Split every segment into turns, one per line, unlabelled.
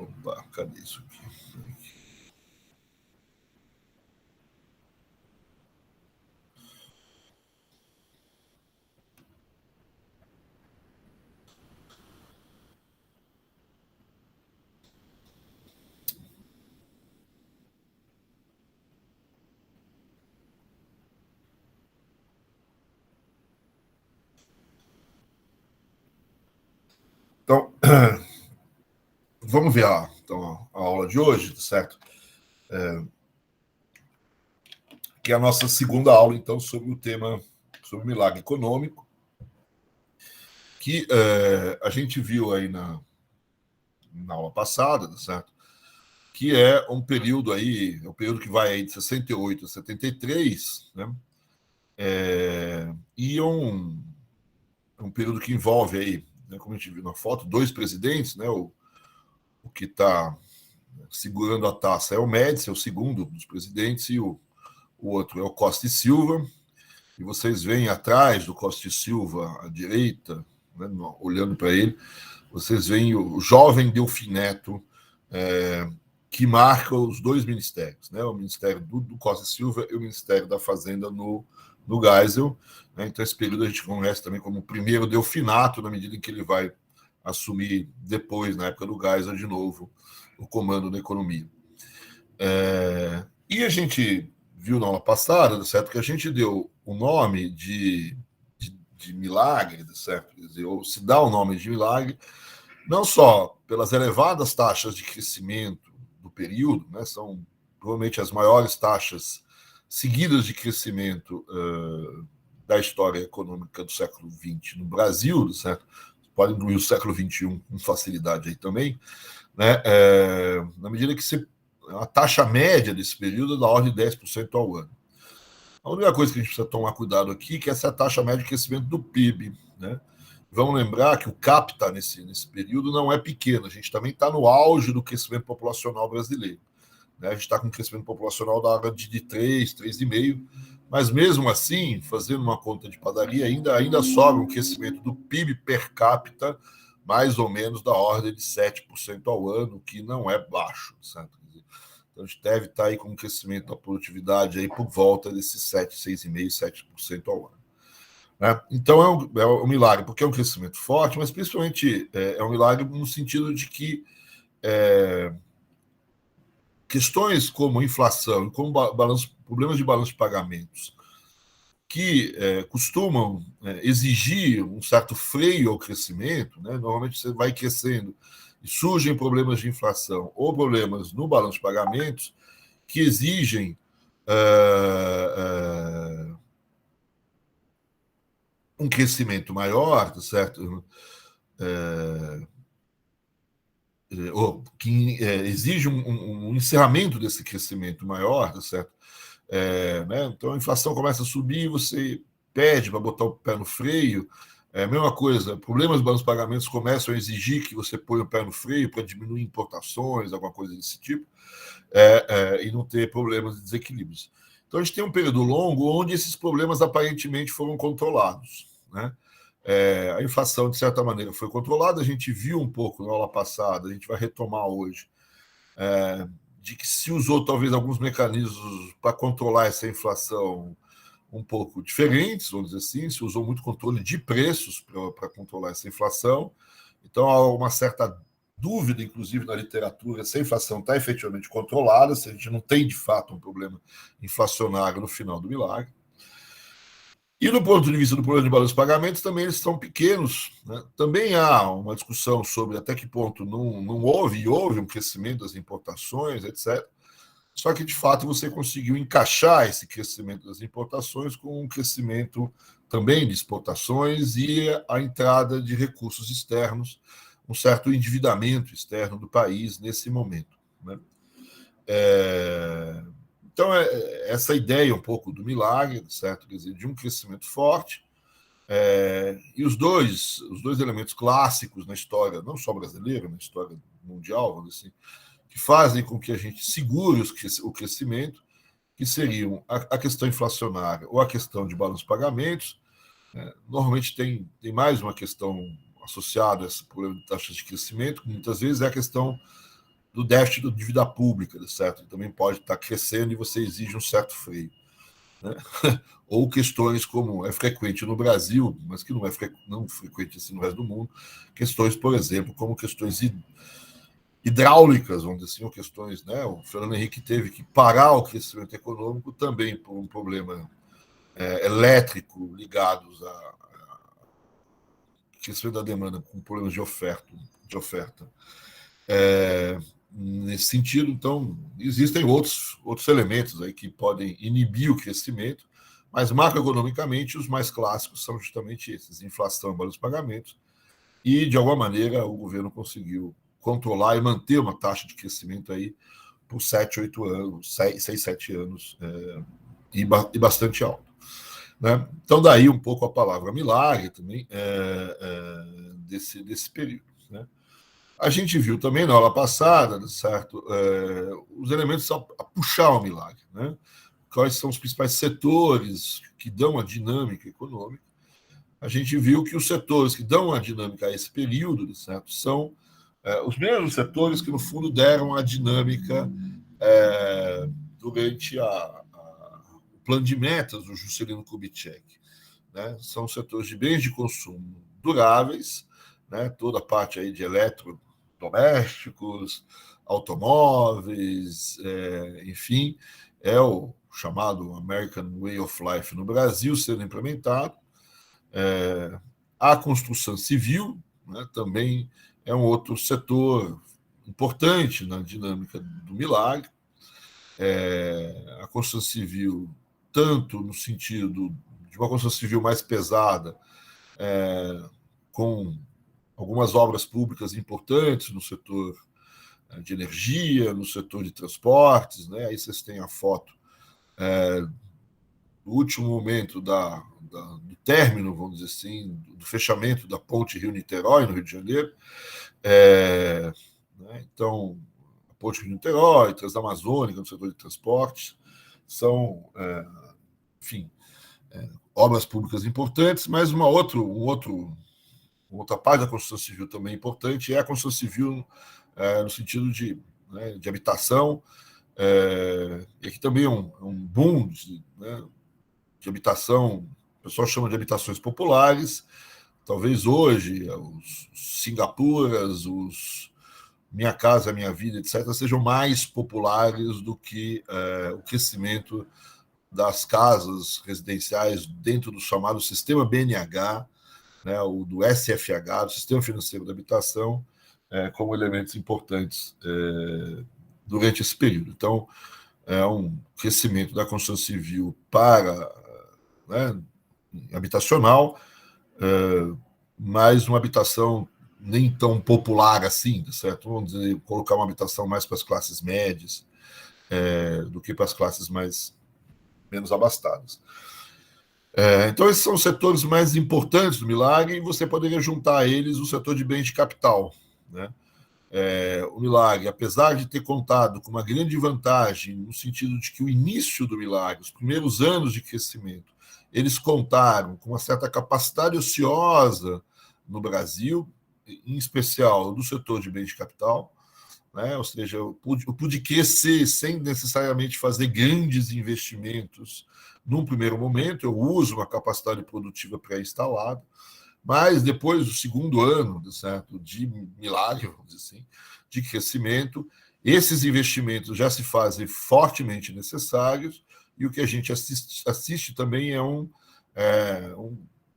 Opa, cadê isso aqui? Então, vamos ver então, a aula de hoje, certo? Que é a nossa segunda aula, então, sobre o tema, sobre o milagre econômico, que a gente viu aí na aula passada, certo? Que é um período aí, é um período que vai aí de 68 a 73, né? E um período que envolve aí, né, como a gente viu na foto, dois presidentes, né? O que está segurando a taça é o Médici, é o segundo dos presidentes, e o outro é o Costa e Silva. E vocês veem atrás do Costa e Silva, à direita, né, olhando para ele, vocês veem o jovem Delfim Neto, que marca os dois ministérios, né, o Ministério do Costa e Silva e o Ministério da Fazenda no Geisel. Né, então, esse período a gente conhece também como o primeiro Delfinato, na medida em que ele vai assumir depois, na época do Geisel, de novo, o comando da economia. E a gente viu na aula passada, certo, que a gente deu o nome de milagre, certo? Quer dizer, ou se dá o nome de milagre, não só pelas elevadas taxas de crescimento do período, né, são provavelmente as maiores taxas seguidas de crescimento da história econômica do século XX no Brasil, certo? Pode incluir o século XXI com facilidade aí também, né? Na medida que a taxa média desse período é da ordem de 10% ao ano. A única coisa que a gente precisa tomar cuidado aqui é que essa é a taxa média de crescimento do PIB. Né? Vamos lembrar que o capita nesse período não é pequeno, a gente também está no auge do crescimento populacional brasileiro. Né? A gente está com um crescimento populacional da ordem de 3, 3,5, mas mesmo assim, fazendo uma conta de padaria, ainda sobra um crescimento do PIB per capita mais ou menos da ordem de 7% ao ano, que não é baixo, certo? Então, a gente deve estar aí com um crescimento da produtividade aí por volta desses 7, 6,5%, 7% ao ano. Né? Então, é um milagre, porque é um crescimento forte, mas principalmente é um milagre no sentido de que questões como inflação e como problemas de balanço de pagamentos, que costumam exigir um certo freio ao crescimento, né? Normalmente você vai crescendo e surgem problemas de inflação ou problemas no balanço de pagamentos que exigem um crescimento maior, certo? Ou que exige um encerramento desse crescimento maior, certo? Né? Então a inflação começa a subir, você pede para botar o pé no freio. A mesma coisa, problemas de balanço de pagamentos começam a exigir que você ponha o pé no freio para diminuir importações, alguma coisa desse tipo, e não ter problemas de desequilíbrios. Então a gente tem um período longo onde esses problemas aparentemente foram controlados. Né? A inflação, de certa maneira, foi controlada, a gente viu um pouco na aula passada, a gente vai retomar hoje, de que se usou talvez alguns mecanismos para controlar essa inflação um pouco diferentes, vamos dizer assim, se usou muito controle de preços para controlar essa inflação. Então há uma certa dúvida, inclusive na literatura, se a inflação está efetivamente controlada, se a gente não tem de fato um problema inflacionário no final do milagre. E do ponto de vista do problema de balanço de pagamentos, também eles são pequenos. Né? Também há uma discussão sobre até que ponto não houve um crescimento das importações, etc. Só que, de fato, você conseguiu encaixar esse crescimento das importações com um crescimento também de exportações e a entrada de recursos externos, um certo endividamento externo do país nesse momento. Né? Então, essa ideia um pouco do milagre, certo? Quer dizer, de um crescimento forte, e os dois elementos clássicos na história, não só brasileira, na história mundial, vamos dizer assim, que fazem com que a gente segure o crescimento, que seriam a questão inflacionária ou a questão de balanço de pagamentos. Normalmente tem mais uma questão associada a esse problema de taxas de crescimento, que muitas vezes é a questão do déficit da dívida pública, certo? Também pode estar crescendo e você exige um certo freio. Né? Ou questões como é frequente no Brasil, mas que não frequente assim no resto do mundo, questões, por exemplo, como questões hidráulicas, vamos dizer assim, ou questões, né? O Fernando Henrique teve que parar o crescimento econômico também por um problema elétrico ligados a crescimento da demanda com problemas de oferta. Nesse sentido, então, existem outros elementos aí que podem inibir o crescimento, mas macroeconomicamente os mais clássicos são justamente esses: inflação e balanço de pagamentos, e de alguma maneira o governo conseguiu controlar e manter uma taxa de crescimento aí por 7, 8 anos, 6, 7 anos, e bastante alto. Né? Então, daí um pouco a palavra milagre também desse período. Né? A gente viu também na aula passada, certo, os elementos a puxar o milagre. Né? Quais são os principais setores que dão a dinâmica econômica? A gente viu que os setores que dão a dinâmica a esse período, certo, são os mesmos setores que, no fundo, deram a dinâmica durante o plano de metas do Juscelino Kubitschek. Né? São setores de bens de consumo duráveis, né? Toda a parte aí de eletrodomésticos, automóveis, enfim, é o chamado American Way of Life no Brasil sendo implementado. A construção civil, né, também é um outro setor importante na dinâmica do milagre. A construção civil, tanto no sentido de uma construção civil mais pesada, com algumas obras públicas importantes no setor de energia, no setor de transportes, né? Aí vocês têm a foto do último momento do término, vamos dizer assim, do fechamento da ponte Rio-Niterói, no Rio de Janeiro. Né? Então, a ponte Rio-Niterói, Transamazônica, no setor de transportes, são, enfim, obras públicas importantes, mas uma outra parte da construção civil também importante é a construção civil no sentido de habitação, e aqui também é um boom de habitação, o pessoal chama de habitações populares. Talvez hoje os Singapuras, os Minha Casa Minha Vida, etc., sejam mais populares do que o crescimento das casas residenciais dentro do chamado sistema BNH, né, o do SFH, do Sistema Financeiro da Habitação, como elementos importantes durante esse período. Então, é um crescimento da construção civil para habitacional, mas uma habitação nem tão popular assim, certo? Vamos dizer, colocar uma habitação mais para as classes médias do que para as classes menos abastadas. Então, esses são os setores mais importantes do milagre, e você poderia juntar a eles o setor de bens de capital. Né? O milagre, apesar de ter contado com uma grande vantagem, no sentido de que o início do milagre, os primeiros anos de crescimento, eles contaram com uma certa capacidade ociosa no Brasil, em especial do setor de bens de capital, né? Ou seja, eu pude crescer sem necessariamente fazer grandes investimentos num primeiro momento. Eu uso uma capacidade produtiva pré-instalada, mas depois do segundo ano, certo, de milagre, vamos dizer assim, de crescimento, esses investimentos já se fazem fortemente necessários, e o que a gente assiste também é um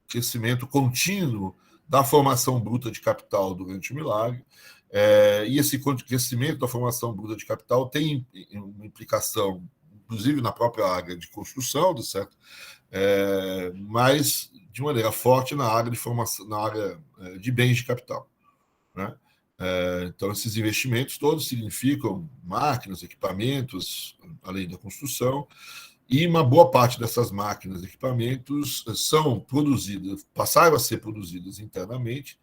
crescimento contínuo da formação bruta de capital durante o milagre. E esse crescimento da formação bruta de capital tem uma implicação, inclusive na própria área de construção, certo? Mas de maneira forte na área de formação, na área de bens de capital. Né? Então, esses investimentos todos significam máquinas, equipamentos, além da construção, e uma boa parte dessas máquinas e equipamentos são produzidas, passaram a ser produzidas internamente,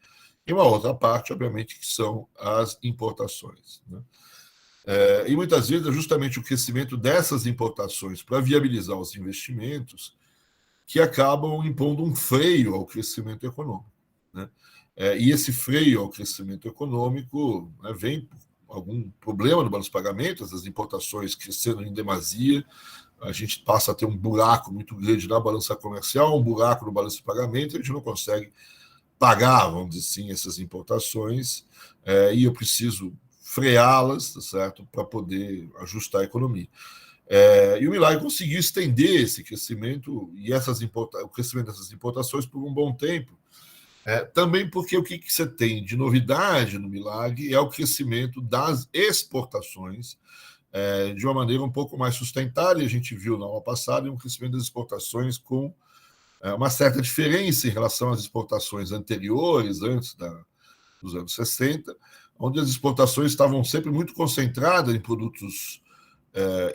e uma outra parte, obviamente, que são as importações. Né? E muitas vezes é justamente o crescimento dessas importações para viabilizar os investimentos que acabam impondo um freio ao crescimento econômico. Né? E esse freio ao crescimento econômico vem, algum problema no balanço de pagamentos, as importações crescendo em demasia, a gente passa a ter um buraco muito grande na balança comercial, um buraco no balanço de pagamento, a gente não consegue pagar, vamos dizer assim, essas importações, e eu preciso freá-las, tá certo, para poder ajustar a economia. E o Milagre conseguiu estender esse crescimento e o crescimento dessas importações por um bom tempo. Também porque o que você tem de novidade no Milagre é o crescimento das exportações de uma maneira um pouco mais sustentável. A gente viu na aula passada um crescimento das exportações com uma certa diferença em relação às exportações anteriores, antes dos anos 60, onde as exportações estavam sempre muito concentradas em produtos,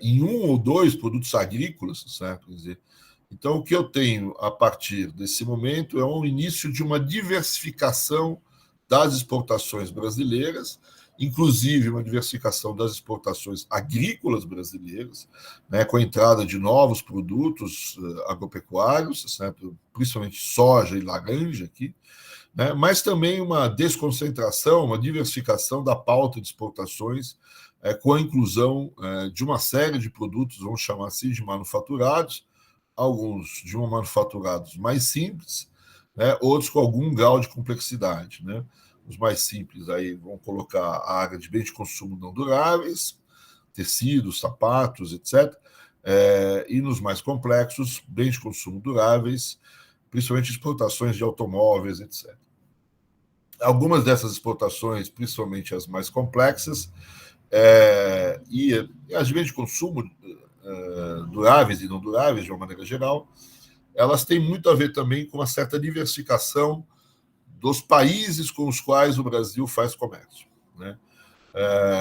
em um ou dois produtos agrícolas, certo? Quer dizer, então, o que eu tenho a partir desse momento é um início de uma diversificação das exportações brasileiras, inclusive uma diversificação das exportações agrícolas brasileiras, né, com a entrada de novos produtos agropecuários, certo? Principalmente soja e laranja aqui, né, mas também uma desconcentração, uma diversificação da pauta de exportações, com a inclusão de uma série de produtos, vamos chamar assim, de manufaturados, alguns de manufaturados mais simples, né, outros com algum grau de complexidade, né? Os mais simples aí vão colocar a área de bens de consumo não duráveis, tecidos, sapatos, etc. E nos mais complexos, bens de consumo duráveis, principalmente exportações de automóveis, etc. Algumas dessas exportações, principalmente as mais complexas, e as de bens de consumo duráveis e não duráveis, de uma maneira geral, elas têm muito a ver também com uma certa diversificação dos países com os quais o Brasil faz comércio, né?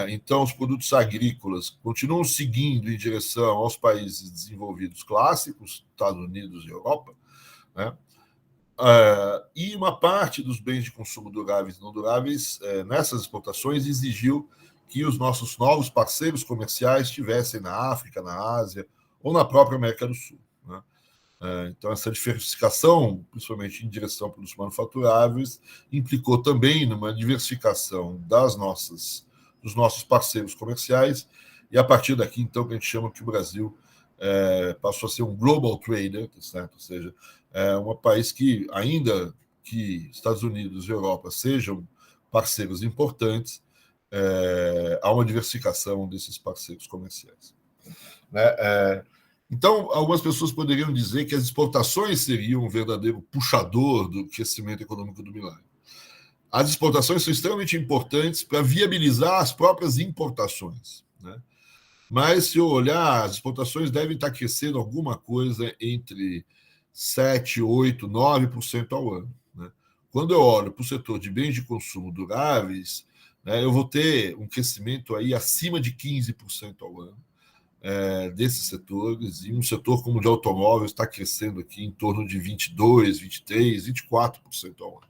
Então, os produtos agrícolas continuam seguindo em direção aos países desenvolvidos clássicos, Estados Unidos e Europa, né? E uma parte dos bens de consumo duráveis e não duráveis, nessas exportações, exigiu que os nossos novos parceiros comerciais estivessem na África, na Ásia ou na própria América do Sul, né? Então, essa diversificação, principalmente em direção para os manufaturáveis, implicou também numa diversificação dos nossos parceiros comerciais, e a partir daqui, então, que a gente chama que o Brasil passou a ser um global trader, certo? Ou seja, um país que, ainda que Estados Unidos e Europa sejam parceiros importantes, há uma diversificação desses parceiros comerciais, né? Então, algumas pessoas poderiam dizer que as exportações seriam um verdadeiro puxador do crescimento econômico do Milagre. As exportações são extremamente importantes para viabilizar as próprias importações, né? Mas, se eu olhar, as exportações devem estar crescendo alguma coisa entre 7%, 8%, 9% ao ano, né? Quando eu olho para o setor de bens de consumo duráveis, né, eu vou ter um crescimento aí acima de 15% ao ano desses setores, e um setor como o de automóveis está crescendo aqui em torno de 22%, 23%, 24% ao ano.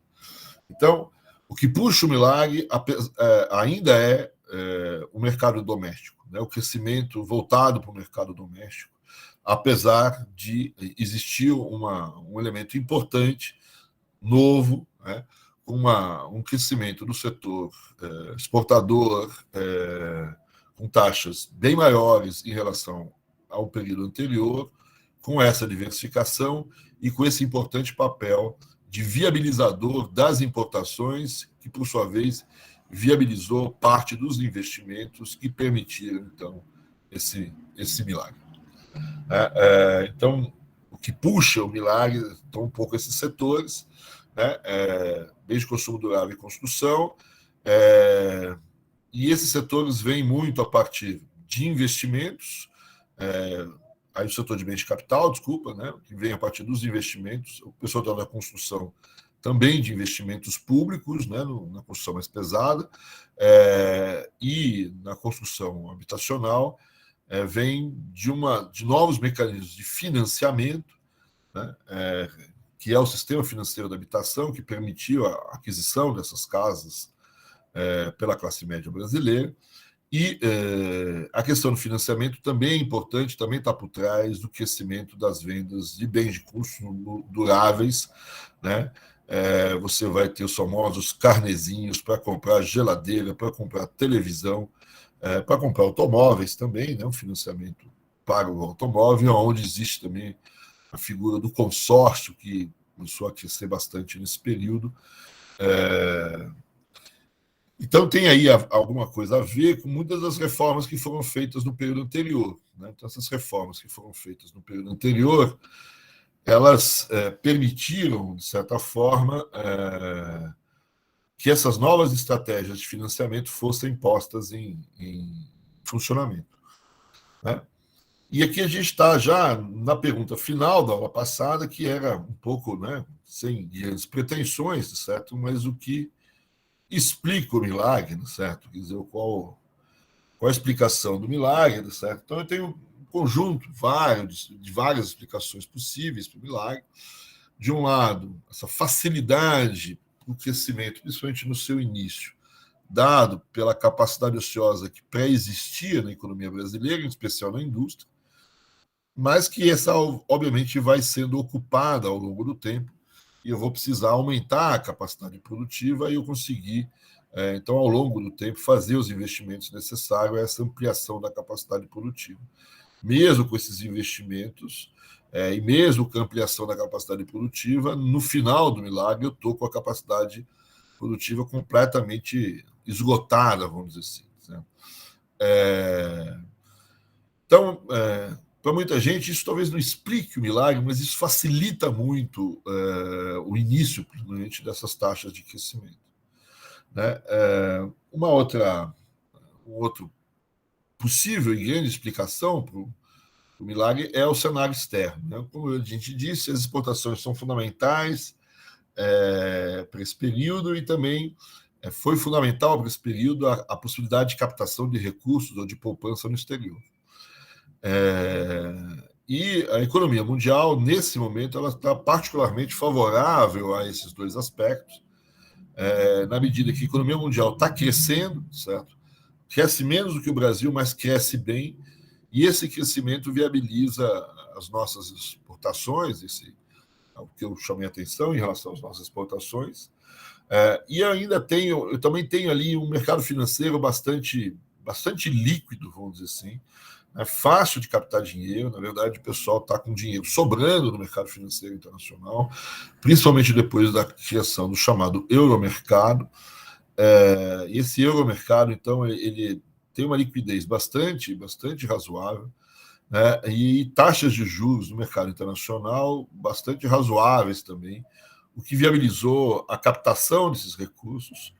Então, o que puxa o Milagre ainda é o mercado doméstico, né? O crescimento voltado para o mercado doméstico, apesar de existir um elemento importante, novo, né? Um crescimento do setor exportador, com taxas bem maiores em relação ao período anterior, com essa diversificação e com esse importante papel de viabilizador das importações, que, por sua vez, viabilizou parte dos investimentos que permitiram, então, esse milagre. Então, o que puxa o milagre são um pouco esses setores, né? Bens de consumo durável e construção, e esses setores vêm muito a partir de investimentos, aí o setor de bens de capital, desculpa, né, que vem a partir dos investimentos, o pessoal da construção também de investimentos públicos, né, na construção mais pesada, e na construção habitacional, vem de novos mecanismos de financiamento, né, que é o sistema financeiro da habitação, que permitiu a aquisição dessas casas pela classe média brasileira, e a questão do financiamento também é importante, também está por trás do crescimento das vendas de bens de consumo duráveis, né? Você vai ter os famosos carnezinhos para comprar geladeira, para comprar televisão, para comprar automóveis também, né? Um financiamento para o automóvel, onde existe também a figura do consórcio, que começou a crescer bastante nesse período. Então, tem aí alguma coisa a ver com muitas das reformas que foram feitas no período anterior. Né? Então, essas reformas que foram feitas no período anterior, elas permitiram, de certa forma, que essas novas estratégias de financiamento fossem postas em funcionamento. Né? E aqui a gente está já na pergunta final da aula passada, que era um pouco, né, sem grandes pretensões, certo? Mas o que explica o milagre, certo? Quer dizer, qual a explicação do milagre, certo? Então eu tenho um conjunto de várias explicações possíveis para o milagre. De um lado, essa facilidade para o crescimento, principalmente no seu início, dado pela capacidade ociosa que pré-existia na economia brasileira, em especial na indústria, mas que essa, obviamente, vai sendo ocupada ao longo do tempo, e eu vou precisar aumentar a capacidade produtiva e eu conseguir, então, ao longo do tempo, fazer os investimentos necessários a essa ampliação da capacidade produtiva. Mesmo com esses investimentos, e mesmo com a ampliação da capacidade produtiva, no final do milagre, eu estou com a capacidade produtiva completamente esgotada, vamos dizer assim. Né? Então, para muita gente, isso talvez não explique o milagre, mas isso facilita muito o início, principalmente, dessas taxas de crescimento. Né? Um outro possível e grande explicação para o milagre é o cenário externo. Né? Como a gente disse, as exportações são fundamentais para esse período, e também foi fundamental para esse período a possibilidade de captação de recursos ou de poupança no exterior. E a economia mundial, nesse momento, ela está particularmente favorável a esses dois aspectos, na medida que a economia mundial está crescendo, certo? Cresce menos do que o Brasil, mas cresce bem, e esse crescimento viabiliza as nossas exportações, é o que eu chamei a atenção em relação às nossas exportações. E eu também tenho ali um mercado financeiro bastante líquido, vamos dizer assim. É fácil de captar dinheiro, na verdade, o pessoal está com dinheiro sobrando no mercado financeiro internacional, principalmente depois da criação do chamado euromercado. Esse euromercado, então, ele tem uma liquidez bastante razoável, né? E taxas de juros no mercado internacional bastante razoáveis também, o que viabilizou a captação desses recursos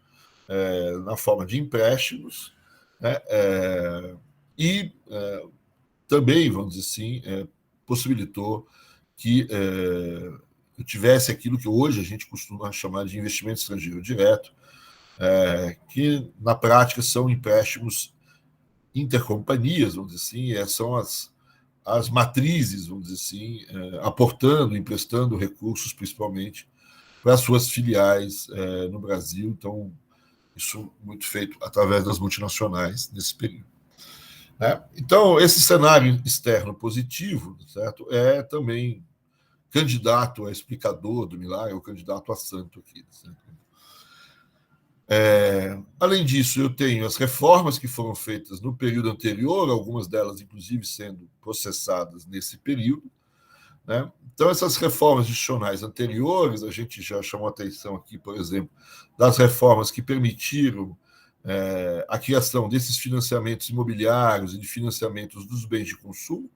na forma de empréstimos, né? E também, vamos dizer assim, possibilitou que eu tivesse aquilo que hoje a gente costuma chamar de investimento estrangeiro direto, que na prática são empréstimos intercompanhias, vamos dizer assim, são as matrizes, vamos dizer assim, aportando, emprestando recursos, principalmente, para as suas filiais no Brasil. Então, isso muito feito através das multinacionais nesse período. Né? Então, esse cenário externo positivo, certo, é também candidato a explicador do milagre, ou candidato a santo aqui. Certo? Além disso, eu tenho as reformas que foram feitas no período anterior, algumas delas, inclusive, sendo processadas nesse período. Né? Então, essas reformas institucionais anteriores, a gente já chamou atenção aqui, por exemplo, das reformas que permitiram a criação desses financiamentos imobiliários e de financiamentos dos bens de consumo.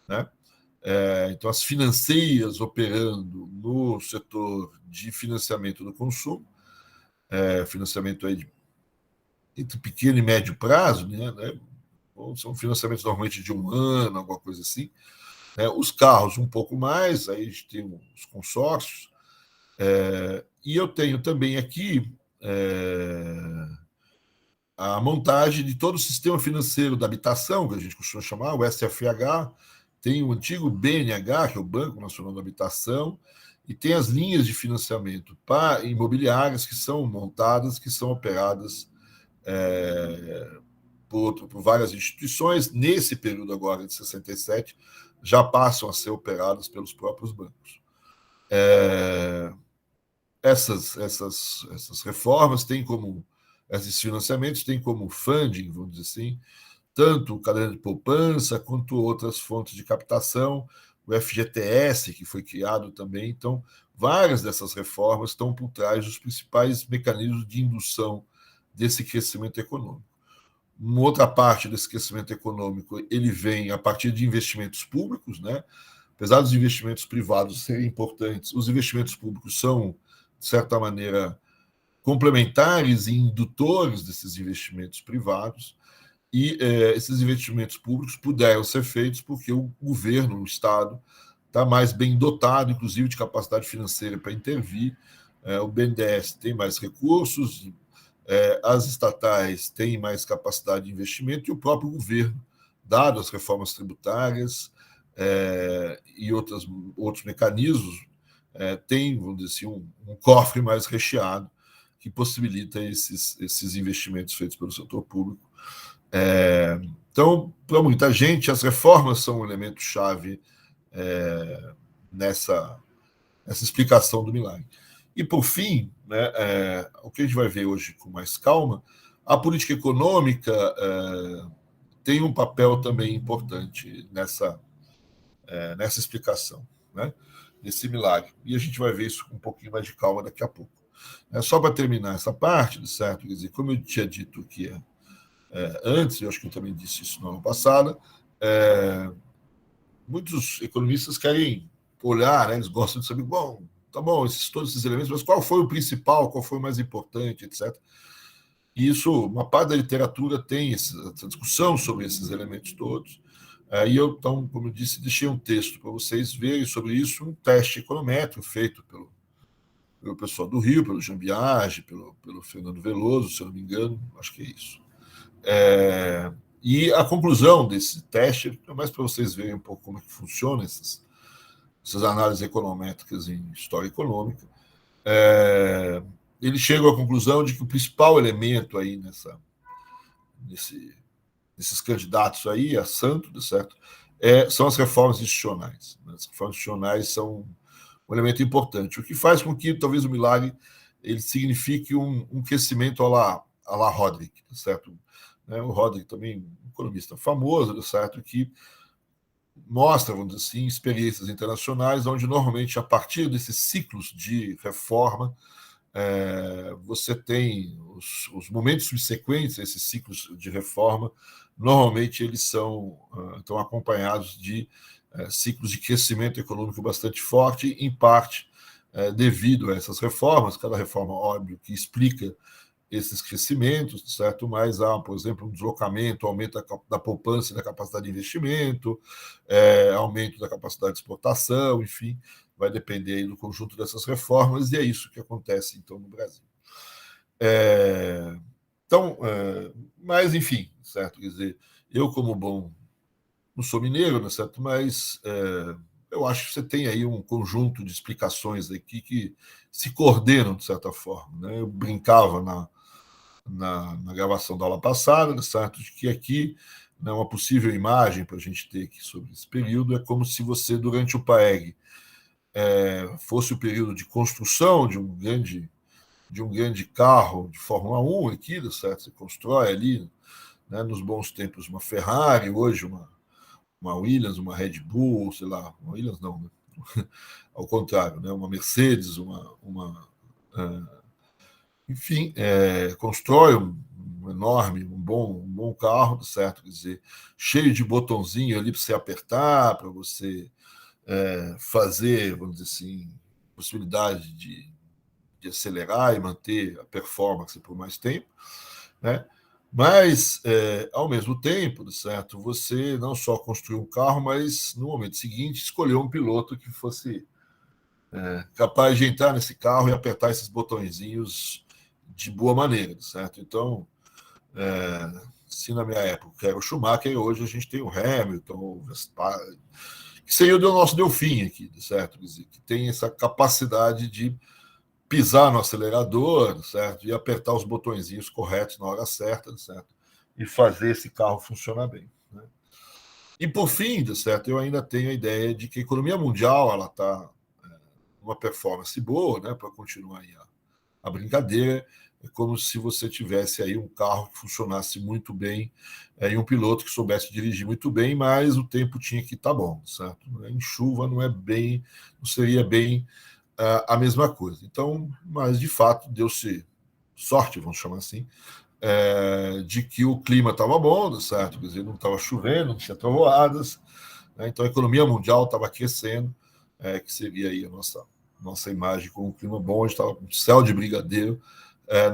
Né? Então, as financeiras operando no setor de financiamento do consumo, financiamento aí entre pequeno e médio prazo, né? São financiamentos normalmente de um ano, alguma coisa assim. Os carros um pouco mais, aí a gente tem os consórcios. E eu tenho também aqui a montagem de todo o sistema financeiro da habitação, que a gente costuma chamar, o SFH, tem o antigo BNH, que é o Banco Nacional da Habitação, e tem as linhas de financiamento para imobiliárias que são montadas, que são operadas por várias instituições. Nesse período agora de 67, já passam a ser operadas pelos próprios bancos. essas reformas têm como, esses financiamentos têm como funding, vamos dizer assim, tanto cadeia de poupança quanto outras fontes de captação, o FGTS, que foi criado também. Então, várias dessas reformas estão por trás dos principais mecanismos de indução desse crescimento econômico. Uma outra parte desse crescimento econômico ele vem a partir de investimentos públicos, né? Apesar dos investimentos privados serem importantes, os investimentos públicos são, de certa maneira, complementares e indutores desses investimentos privados, e esses investimentos públicos puderam ser feitos porque o governo, o Estado, está mais bem dotado, inclusive de capacidade financeira para intervir. O BNDES tem mais recursos, as estatais têm mais capacidade de investimento, e o próprio governo, dado as reformas tributárias e outros mecanismos, tem, vamos dizer assim, um cofre mais recheado que possibilita esses investimentos feitos pelo setor público. Então, para muita gente, as reformas são um elemento-chave nessa explicação do milagre. E, por fim, né, o que a gente vai ver hoje com mais calma, a política econômica tem um papel também importante nessa explicação, né, desse milagre. E a gente vai ver isso com um pouquinho mais de calma daqui a pouco. Só para terminar essa parte, certo? Quer dizer, como eu tinha dito que antes, eu acho que eu também disse isso no ano passado, muitos economistas querem olhar, né, eles gostam de saber, bom, tá bom, todos esses elementos, mas qual foi o principal, qual foi o mais importante, etc. E isso, uma parte da literatura tem essa discussão sobre esses elementos todos. E eu, então, como eu disse, deixei um texto para vocês verem sobre isso, um teste econométrico feito pelo pessoal do Rio, pelo Jean Biagi, pelo Fernando Veloso, se eu não me engano, acho que é isso. E a conclusão desse teste, é mais para vocês verem um pouco como é que funcionam essas análises econométricas em história econômica, ele chega à conclusão de que o principal elemento aí nesses candidatos aí a santo, certo? São as reformas institucionais. As reformas institucionais são um elemento importante, o que faz com que talvez o milagre ele signifique um crescimento à la Rodrik, certo? O Rodrik também um economista famoso, certo? Que mostra, vamos dizer assim, experiências internacionais, onde normalmente a partir desses ciclos de reforma você tem os momentos subsequentes a esses ciclos de reforma, normalmente eles estão acompanhados de ciclos de crescimento econômico bastante forte, em parte devido a essas reformas, cada reforma, óbvio, que explica esses crescimentos, certo? Mas há, por exemplo, um deslocamento, aumento da poupança e da capacidade de investimento, aumento da capacidade de exportação, enfim, vai depender aí do conjunto dessas reformas, e é isso que acontece, então, no Brasil. Mas, enfim, certo? Quer dizer, eu, como bom, não sou mineiro, né, certo? Mas eu acho que você tem aí um conjunto de explicações aqui que se coordenam, de certa forma. Né? Eu brincava na gravação da aula passada, certo? De que aqui, né, uma possível imagem para a gente ter aqui sobre esse período é como se você, durante o PAEG, fosse o período de construção de um grande carro de Fórmula 1 aqui, certo? Você constrói ali, né, nos bons tempos, uma Ferrari, hoje uma Williams, uma Red Bull, sei lá, uma Williams não, né? Ao contrário, né? Uma Mercedes, enfim, constrói um enorme, um bom carro, certo? Quer dizer, cheio de botãozinho ali para você apertar, para você fazer, vamos dizer assim, possibilidade de acelerar e manter a performance por mais tempo, né? Mas, ao mesmo tempo, certo, você não só construiu um carro, mas, no momento seguinte, escolheu um piloto que fosse capaz de entrar nesse carro e apertar esses botõezinhos de boa maneira, certo? Então, se na minha época era o Schumacher, hoje a gente tem o Hamilton, o Verstappen, que seria o nosso Delfim aqui, certo? Que tem essa capacidade de pisar no acelerador, certo? E apertar os botõezinhos corretos na hora certa, certo? E fazer esse carro funcionar bem. Né? E por fim, certo? Eu ainda tenho a ideia de que a economia mundial ela está uma performance boa, né, para continuar aí a brincadeira. É como se você tivesse aí um carro que funcionasse muito bem e um piloto que soubesse dirigir muito bem, mas o tempo tinha que estar bom, certo? Em chuva não seria bem a mesma coisa. Então, mas de fato deu-se sorte, vamos chamar assim, de que o clima estava bom, certo? Quer dizer, não estava chovendo, não tinha trovoadas, né? Então a economia mundial estava crescendo, que seria aí a nossa imagem com um clima bom, a gente estava com um céu de brigadeiro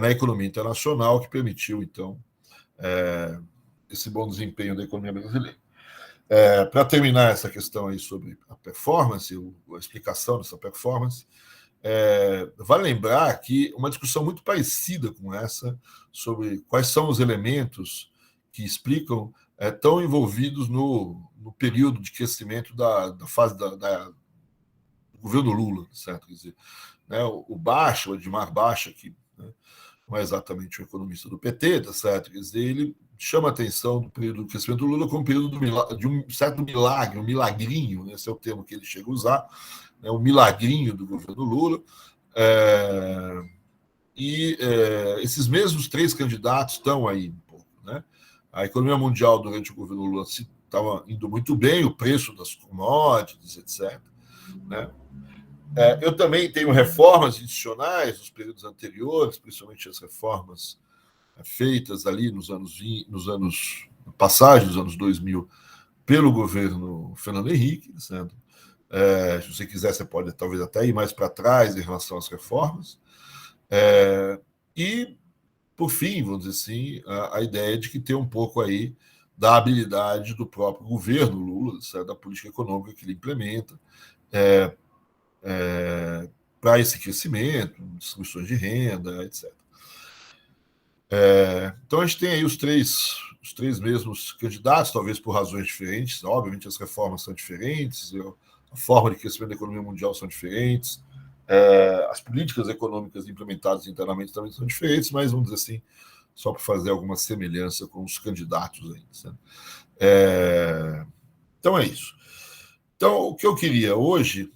na economia internacional, que permitiu, então, esse bom desempenho da economia brasileira. Para terminar essa questão aí sobre a performance, a explicação dessa performance, vale lembrar que uma discussão muito parecida com essa, sobre quais são os elementos que explicam, estão envolvidos no período de crescimento da fase do governo Lula, certo? Quer dizer, né, o Baixa, o Edmar Baixa, que, né, não é exatamente um economista do PT, tá certo? Quer dizer, ele chama a atenção do período do crescimento do Lula como um período de um certo milagre, um milagrinho, né, esse é o termo que ele chega a usar, né, o milagrinho do governo Lula. Esses mesmos três candidatos estão aí um pouco, né? A economia mundial durante o governo Lula estava indo muito bem, o preço das commodities, etc., né? Eu também tenho reformas institucionais nos períodos anteriores, principalmente as reformas feitas ali nos anos passagem dos anos 2000 pelo governo Fernando Henrique, certo? Se você quiser, você pode talvez até ir mais para trás em relação às reformas. E, por fim, vamos dizer assim, a ideia de que tem um pouco aí da habilidade do próprio governo Lula, certo? Da política econômica que ele implementa, para esse crescimento, distribuições de renda, etc. Então, a gente tem aí os três mesmos candidatos, talvez por razões diferentes. Obviamente, as reformas são diferentes, a forma de crescimento da economia mundial são diferentes, as políticas econômicas implementadas internamente também são diferentes, mas, vamos dizer assim, só para fazer alguma semelhança com os candidatos ainda. Então, é isso. Então, o que eu queria hoje,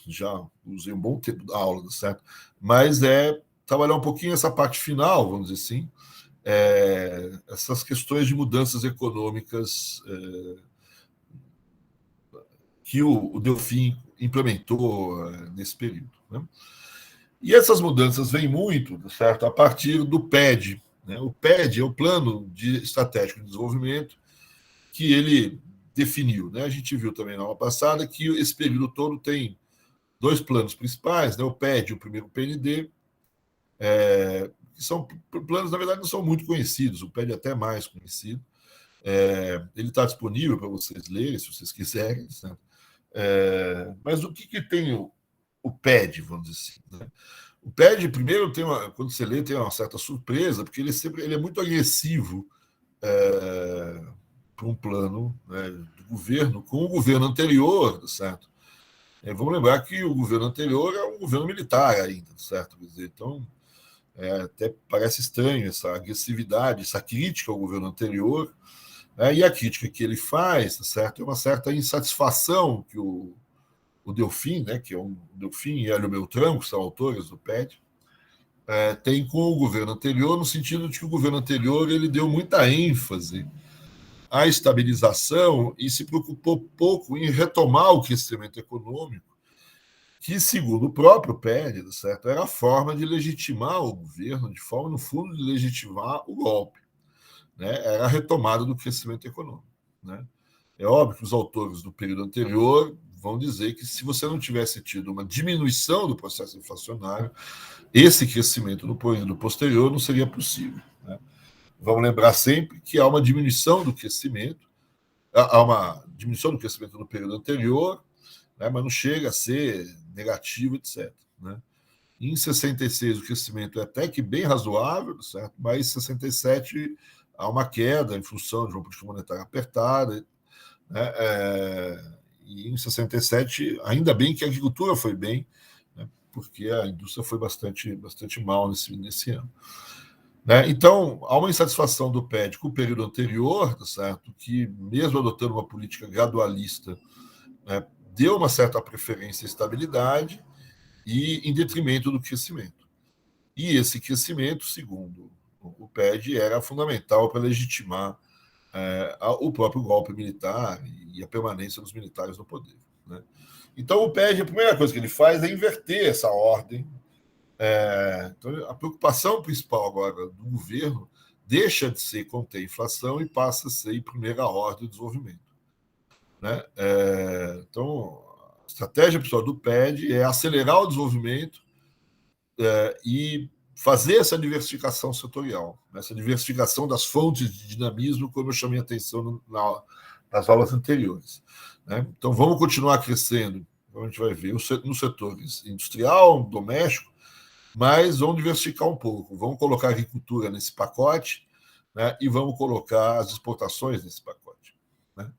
já usei um bom tempo da aula, certo? Mas trabalhar um pouquinho essa parte final, vamos dizer assim, essas questões de mudanças econômicas que o Delfim implementou nesse período, né? E essas mudanças vêm muito, certo, a partir do PED, né? O PED é o Plano Estratégico de Desenvolvimento que ele definiu, né? A gente viu também na aula passada que esse período todo tem dois planos principais, né? O PED e o primeiro PND, que são planos, na verdade, não são muito conhecidos, o PED é até mais conhecido. Ele está disponível para vocês lerem, se vocês quiserem, né? Mas o que tem o PED, vamos dizer assim, né? O PED, primeiro, quando você lê, tem uma certa surpresa, porque ele é muito agressivo para um plano, né, do governo, com o governo anterior, certo? Vamos lembrar que o governo anterior é um governo militar ainda, certo? Quer dizer, então, até parece estranho essa agressividade, essa crítica ao governo anterior, né? E a crítica que ele faz, certo? É uma certa insatisfação que o Delfim, né, que é o Delfim e Hélio Beltrão, que são autores do PED, tem com o governo anterior, no sentido de que o governo anterior ele deu muita ênfase à estabilização e se preocupou pouco em retomar o crescimento econômico, que, segundo o próprio PED, certo, era a forma de legitimar o governo, de forma, no fundo, de legitimar o golpe, né? Era a retomada do crescimento econômico, né? É óbvio que os autores do período anterior vão dizer que se você não tivesse tido uma diminuição do processo inflacionário, esse crescimento no período posterior não seria possível, né? Vamos lembrar sempre que há uma diminuição do crescimento, no período anterior, né, mas não chega a ser negativo, etc., né? Em 66, o crescimento é até que bem razoável, certo? Mas em 67 há uma queda em função de uma política monetária apertada, né? E em 67, ainda bem que a agricultura foi bem, né? Porque a indústria foi bastante mal nesse ano. Né? Então, há uma insatisfação do PED com o período anterior, certo? Que, mesmo adotando uma política gradualista, né, deu uma certa preferência à estabilidade, e em detrimento do crescimento. E esse crescimento, segundo o PED, era fundamental para legitimar o próprio golpe militar e a permanência dos militares no poder. Né? Então, o PED, a primeira coisa que ele faz é inverter essa ordem. Então, a preocupação principal agora do governo deixa de ser conter a inflação e passa a ser em primeira ordem do desenvolvimento. Né? Então, a estratégia principal do PED é acelerar o desenvolvimento e fazer essa diversificação setorial, essa diversificação das fontes de dinamismo, como eu chamei a atenção nas aulas anteriores. Né? Então, vamos continuar crescendo, a gente vai ver, nos setores industrial, doméstico, mas vamos diversificar um pouco. Vamos colocar a agricultura nesse pacote, né? E vamos colocar as exportações nesse pacote. Né?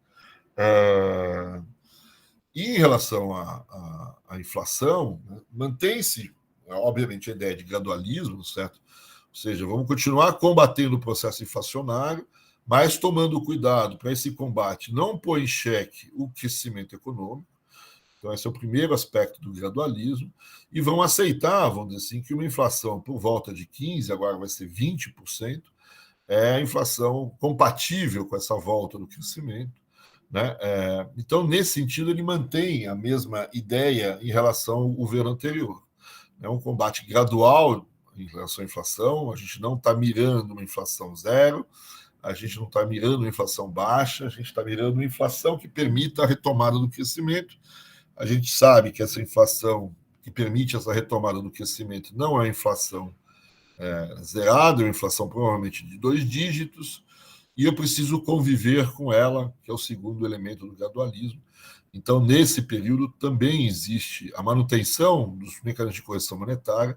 E em relação à inflação, né, mantém-se, obviamente, a ideia de gradualismo, certo? Ou seja, vamos continuar combatendo o processo inflacionário, mas tomando cuidado para esse combate não pôr em xeque o crescimento econômico. Então, esse é o primeiro aspecto do gradualismo. E vão aceitar, vamos dizer assim, que uma inflação por volta de 15%, agora vai ser 20%, é a inflação compatível com essa volta do crescimento. Né? Então, nesse sentido, ele mantém a mesma ideia em relação ao governo anterior. É um combate gradual em relação à inflação, a gente não está mirando uma inflação zero, a gente não está mirando uma inflação baixa, a gente está mirando uma inflação que permita a retomada do crescimento. A gente sabe que essa inflação que permite essa retomada do crescimento não é uma inflação zerada, é uma inflação provavelmente de 2 dígitos, e eu preciso conviver com ela, que é o segundo elemento do gradualismo. Então, nesse período, também existe a manutenção dos mecanismos de correção monetária.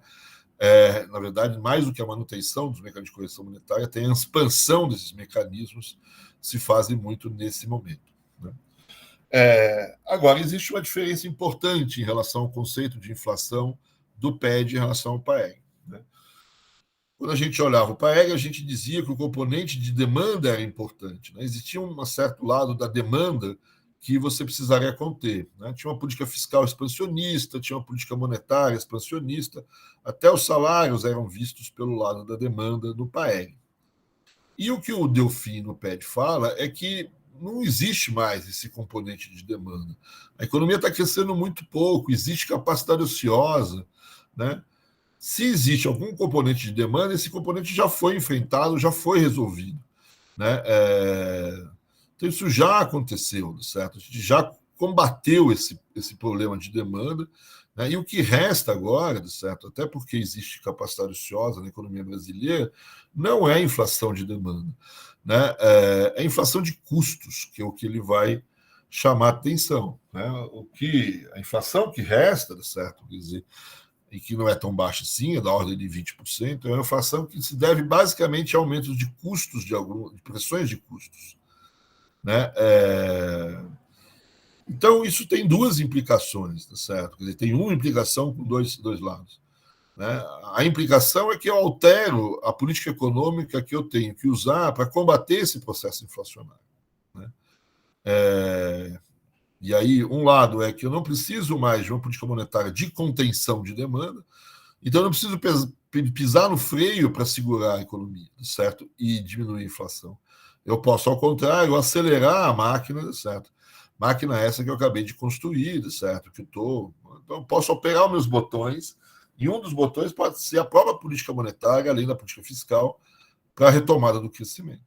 Na verdade, mais do que a manutenção dos mecanismos de correção monetária, tem a expansão desses mecanismos, se fazem muito nesse momento. Né? Agora, existe uma diferença importante em relação ao conceito de inflação do PED em relação ao PAEG. Né? Quando a gente olhava o PAEG, a gente dizia que o componente de demanda era importante. Né? Existia um certo lado da demanda que você precisaria conter. Né? Tinha uma política fiscal expansionista, tinha uma política monetária expansionista, até os salários eram vistos pelo lado da demanda do PAEG. E o que o Delfim no PED fala é que não existe mais esse componente de demanda. A economia está crescendo muito pouco, existe capacidade ociosa. Né? Se existe algum componente de demanda, esse componente já foi enfrentado, já foi resolvido. Né? Então, isso já aconteceu, certo? A gente já combateu esse problema de demanda, né? E o que resta agora, certo? Até porque existe capacidade ociosa na economia brasileira, não é inflação de demanda, né? É inflação de custos, que é o que ele vai chamar atenção. Né? A inflação que resta, certo? Quer dizer, e que não é tão baixa assim, é da ordem de 20%, é uma inflação que se deve basicamente a aumentos de custos, de pressões de custos. Né? Então, isso tem duas implicações, tá certo? Quer dizer, tem uma implicação com dois lados. Né? A implicação é que eu altero a política econômica que eu tenho que usar para combater esse processo inflacionário. Né? E aí, um lado é que eu não preciso mais de uma política monetária de contenção de demanda, então eu não preciso pisar no freio para segurar a economia, certo? E diminuir a inflação. Eu posso, ao contrário, acelerar a máquina, certo? Máquina essa que eu acabei de construir, certo? Então, eu posso operar os meus botões, e um dos botões pode ser a própria política monetária, além da política fiscal, para a retomada do crescimento.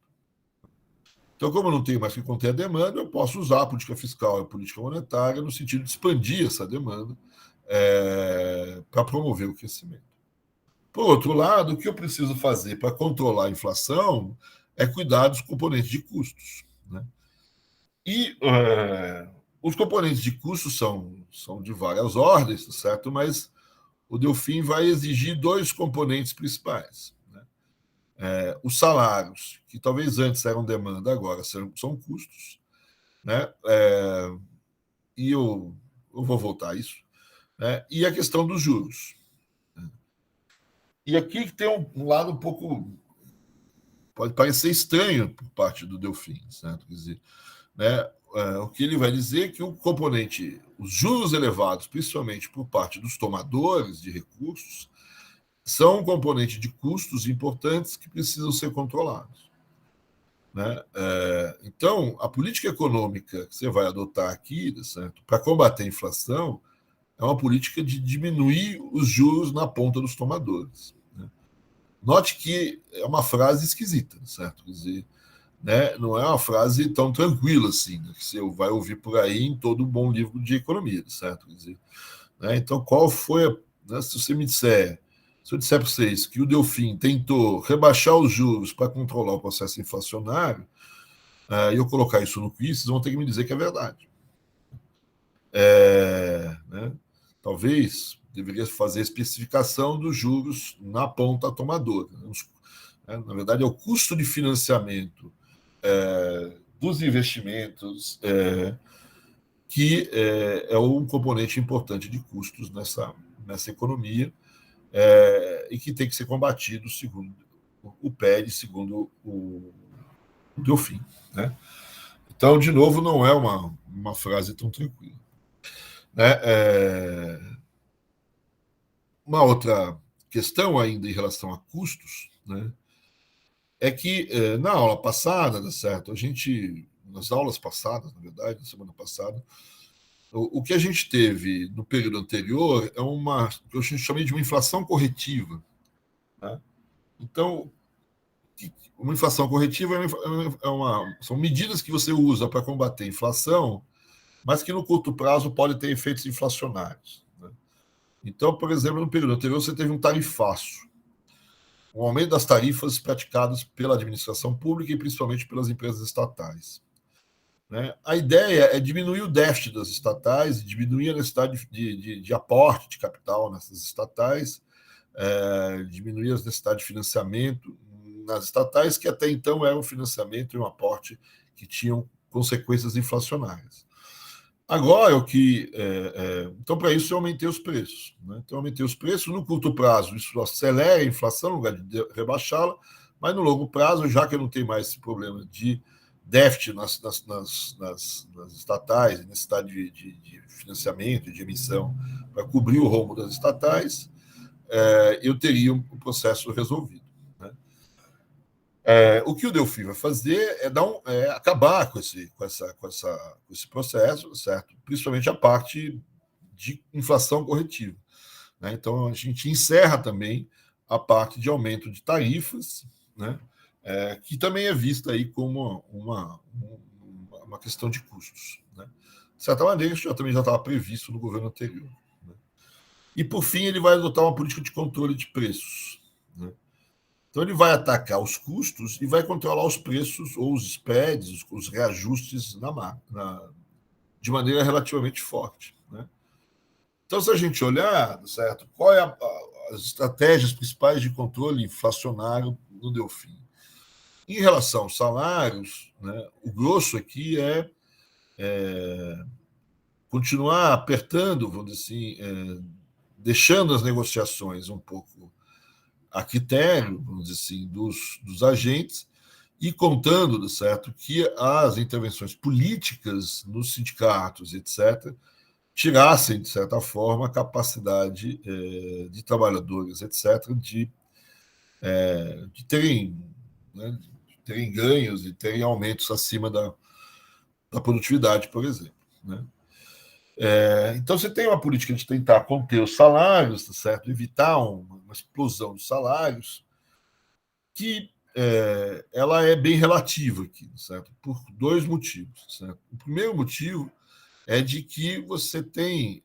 Então, como eu não tenho mais que conter a demanda, eu posso usar a política fiscal e a política monetária no sentido de expandir essa demanda para promover o crescimento. Por outro lado, o que eu preciso fazer para controlar a inflação é cuidar dos componentes de custos. Né? E os componentes de custos são de várias ordens, certo? Mas o Delfim vai exigir dois componentes principais. Né? Os salários, que talvez antes eram demanda, agora são custos. Né? E eu vou voltar a isso. Né? E a questão dos juros. E aqui tem um lado um pouco. Pode parecer estranho por parte do Delfim, certo? Quer dizer, né? o que ele vai dizer é que o componente, os juros elevados, principalmente por parte dos tomadores de recursos, são um componente de custos importantes que precisam ser controlados. Né? Então, a política econômica que você vai adotar aqui, certo, para combater a inflação, é uma política de diminuir os juros na ponta dos tomadores. Né? Note que é uma frase esquisita, certo? Quer dizer, né, não é uma frase tão tranquila assim, né, que você vai ouvir por aí em todo bom livro de economia, certo? Quer dizer, né, então, qual foi, né, se você me disser, se eu disser para vocês que o Delfim tentou rebaixar os juros para controlar o processo inflacionário, e eu colocar isso no quiz, vocês vão ter que me dizer que é verdade. Né, talvez deveria fazer a especificação dos juros na ponta tomadora. Né, na verdade, é o custo de financiamento dos investimentos que é um componente importante de custos nessa economia e que tem que ser combatido segundo o PED, segundo o Delfim. Né? Então, de novo, não é uma frase tão tranquila. Né? Uma outra questão ainda em relação a custos, né, é que na aula passada, certo? Nas aulas passadas, na verdade, na semana passada, o que a gente teve no período anterior é o que eu chamei de uma inflação corretiva. Né? Então, uma inflação corretiva são medidas que você usa para combater a inflação, mas que no curto prazo podem ter efeitos inflacionários. Né? Então, por exemplo, no período anterior você teve um tarifaço, um aumento das tarifas praticadas pela administração pública e principalmente pelas empresas estatais. Né? A ideia é diminuir o déficit das estatais, diminuir a necessidade de aporte de capital nessas estatais, diminuir as necessidades de financiamento nas estatais, que até então eram um financiamento e um aporte que tinham consequências inflacionárias. Agora, então, para isso, eu aumentei os preços. Né? Então, eu aumentei os preços. No curto prazo, isso acelera a inflação, no lugar de rebaixá-la, mas no longo prazo, já que eu não tenho mais esse problema de déficit nas estatais, necessidade de financiamento, de emissão, para cobrir o rombo das estatais, eu teria um processo resolvido. Né? O que o Delfim vai fazer é acabar com esse processo, certo? Principalmente a parte de inflação corretiva. Né? Então, a gente encerra também a parte de aumento de tarifas, né? Que também é vista aí como uma questão de custos. Né? De certa maneira, isso também já estava previsto no governo anterior. Né? E, por fim, ele vai adotar uma política de controle de preços. Né? Então, ele vai atacar os custos e vai controlar os preços ou os spreads, os reajustes de maneira relativamente forte. Né? Então, se a gente olhar, certo, qual é as estratégias principais de controle inflacionário no Delfim? Em relação aos salários, né, o grosso aqui é continuar apertando, vamos dizer assim, deixando as negociações um pouco a critério, vamos dizer assim, dos agentes e contando, certo, que as intervenções políticas nos sindicatos, etc., tirassem, de certa forma, a capacidade de trabalhadores, etc., de terem, né, terem ganhos e terem aumentos acima da produtividade, por exemplo. Né? Então, você tem uma política de tentar conter os salários, certo? Evitar uma explosão dos salários, que ela é bem relativa aqui, certo? Por dois motivos. Certo? O primeiro motivo é de que você tem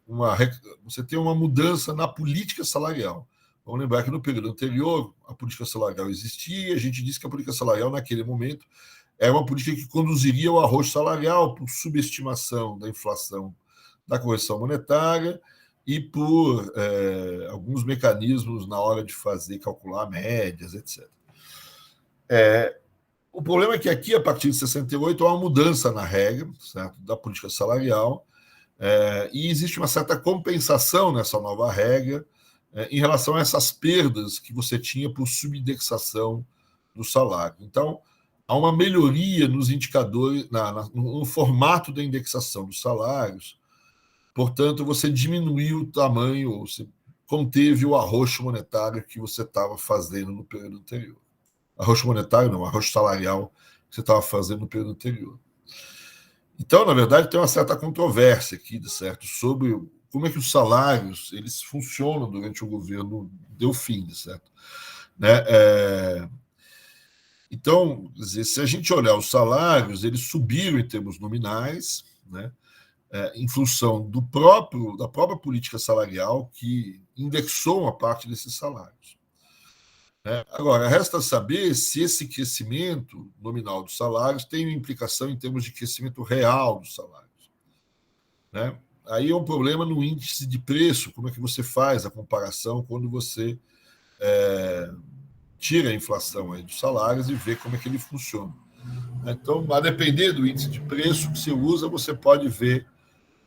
uma mudança na política salarial. Vamos lembrar que no período anterior a política salarial existia, a gente disse que a política salarial, naquele momento, era uma política que conduziria ao arroz salarial por subestimação da inflação da correção monetária e por alguns mecanismos na hora de calcular médias, etc. O problema é que aqui, a partir de 68, há uma mudança na regra, certo, da política salarial, e existe uma certa compensação nessa nova regra em relação a essas perdas que você tinha por subindexação do salário. Então, há uma melhoria nos indicadores, no formato da indexação dos salários. Portanto, você diminuiu o tamanho, ou você conteve o arroxo monetário que você estava fazendo no período anterior. Arroxo monetário não, arroxo salarial que você estava fazendo no período anterior. Então, na verdade, tem uma certa controvérsia aqui, certo, sobre como é que os salários eles funcionam durante o governo Delfim, certo? Né? Então, se a gente olhar os salários, eles subiram em termos nominais, né? Em função da própria política salarial que indexou uma parte desses salários. Agora, resta saber se esse crescimento nominal dos salários tem uma implicação em termos de crescimento real dos salários. Né? Aí é um problema no índice de preço, como é que você faz a comparação quando você tira a inflação aí dos salários e vê como é que ele funciona. Então, a depender do índice de preço que você usa, você pode ver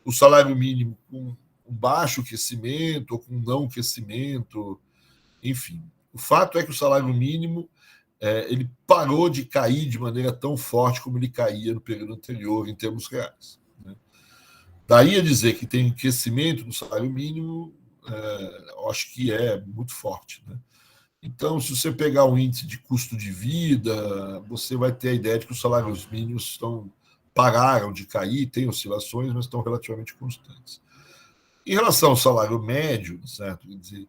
o salário mínimo com um baixo crescimento ou com não crescimento, enfim. O fato é que o salário mínimo ele parou de cair de maneira tão forte como ele caía no período anterior em termos reais. Né? Daí a dizer que tem crescimento do salário mínimo, eu acho que é muito forte. Né? Então, se você pegar o índice de custo de vida, você vai ter a ideia de que os salários mínimos pararam de cair, tem oscilações, mas estão relativamente constantes. Em relação ao salário médio, certo? Quer dizer,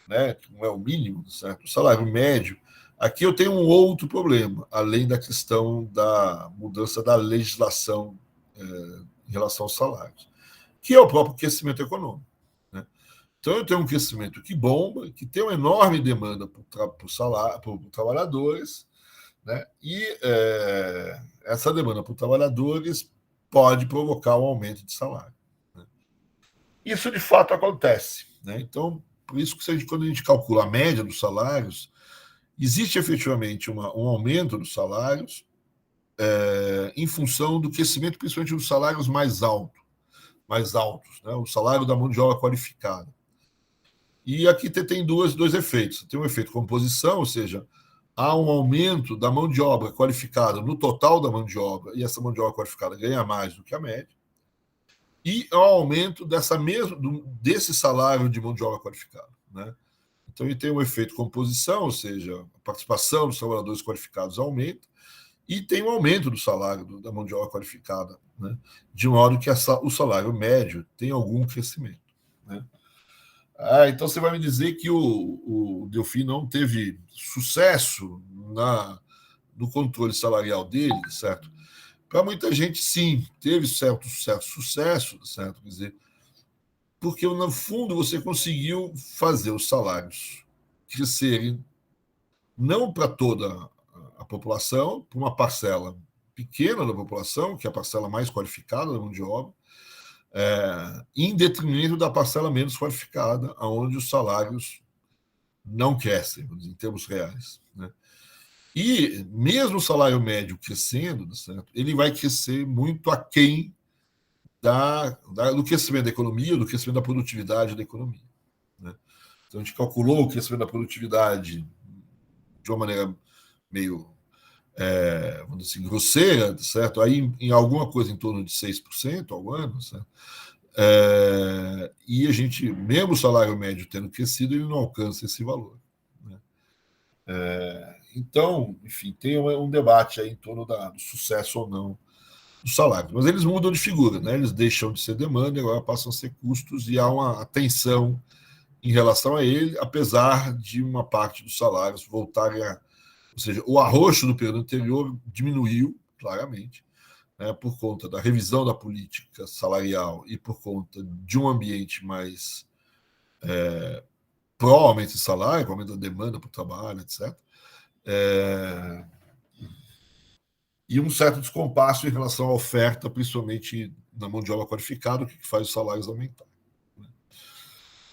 né, que não é o mínimo, certo? O salário médio, aqui eu tenho um outro problema, além da questão da mudança da legislação em relação aos salários, que é o próprio crescimento econômico. Né? Então, eu tenho um crescimento que bomba, que tem uma enorme demanda por trabalhadores, né? E essa demanda por trabalhadores pode provocar um aumento de salário. Né? Isso, de fato, acontece. Né? Então, por isso que quando a gente calcula a média dos salários, existe efetivamente um aumento dos salários em função do crescimento, principalmente dos salários mais altos, né? O salário da mão de obra qualificada. E aqui tem dois efeitos. Tem um efeito composição, ou seja, há um aumento da mão de obra qualificada no total da mão de obra, e essa mão de obra qualificada ganha mais do que a média, e há um aumento desse salário de mão de obra qualificada. Né? Então, ele tem um efeito composição, ou seja, a participação dos trabalhadores qualificados aumenta, e tem um aumento do salário da mão de obra qualificada, né? De modo que o salário médio tem algum crescimento. Né? Então você vai me dizer que o Delfim não teve sucesso no controle salarial dele, certo? Para muita gente, sim, teve certo sucesso, certo? Quer dizer, porque no fundo você conseguiu fazer os salários crescerem não para toda a população, para uma parcela pequena da população, que é a parcela mais qualificada da mão de obra, em detrimento da parcela menos qualificada, onde os salários não crescem, em termos reais. Né? E mesmo o salário médio crescendo, certo? Ele vai crescer muito aquém do crescimento da economia, do crescimento da produtividade da economia. Né? Então, a gente calculou o crescimento da produtividade de uma maneira meio, vamos dizer assim, grosseira, certo? Aí em alguma coisa em torno de 6% ao ano, certo? E a gente, mesmo o salário médio tendo crescido, ele não alcança esse valor. Né? Então, enfim, tem um debate aí em torno do sucesso ou não do salário. Mas eles mudam de figura, né? Eles deixam de ser demanda e agora passam a ser custos, e há uma atenção em relação a ele, apesar de uma parte dos salários voltarem a. Ou seja, o arroxo do período anterior diminuiu, claramente, né, por conta da revisão da política salarial e por conta de um ambiente mais pró-aumento de salário, aumento da demanda por trabalho, etc. E um certo descompasso em relação à oferta, principalmente na mão de obra qualificada, o que faz os salários aumentar.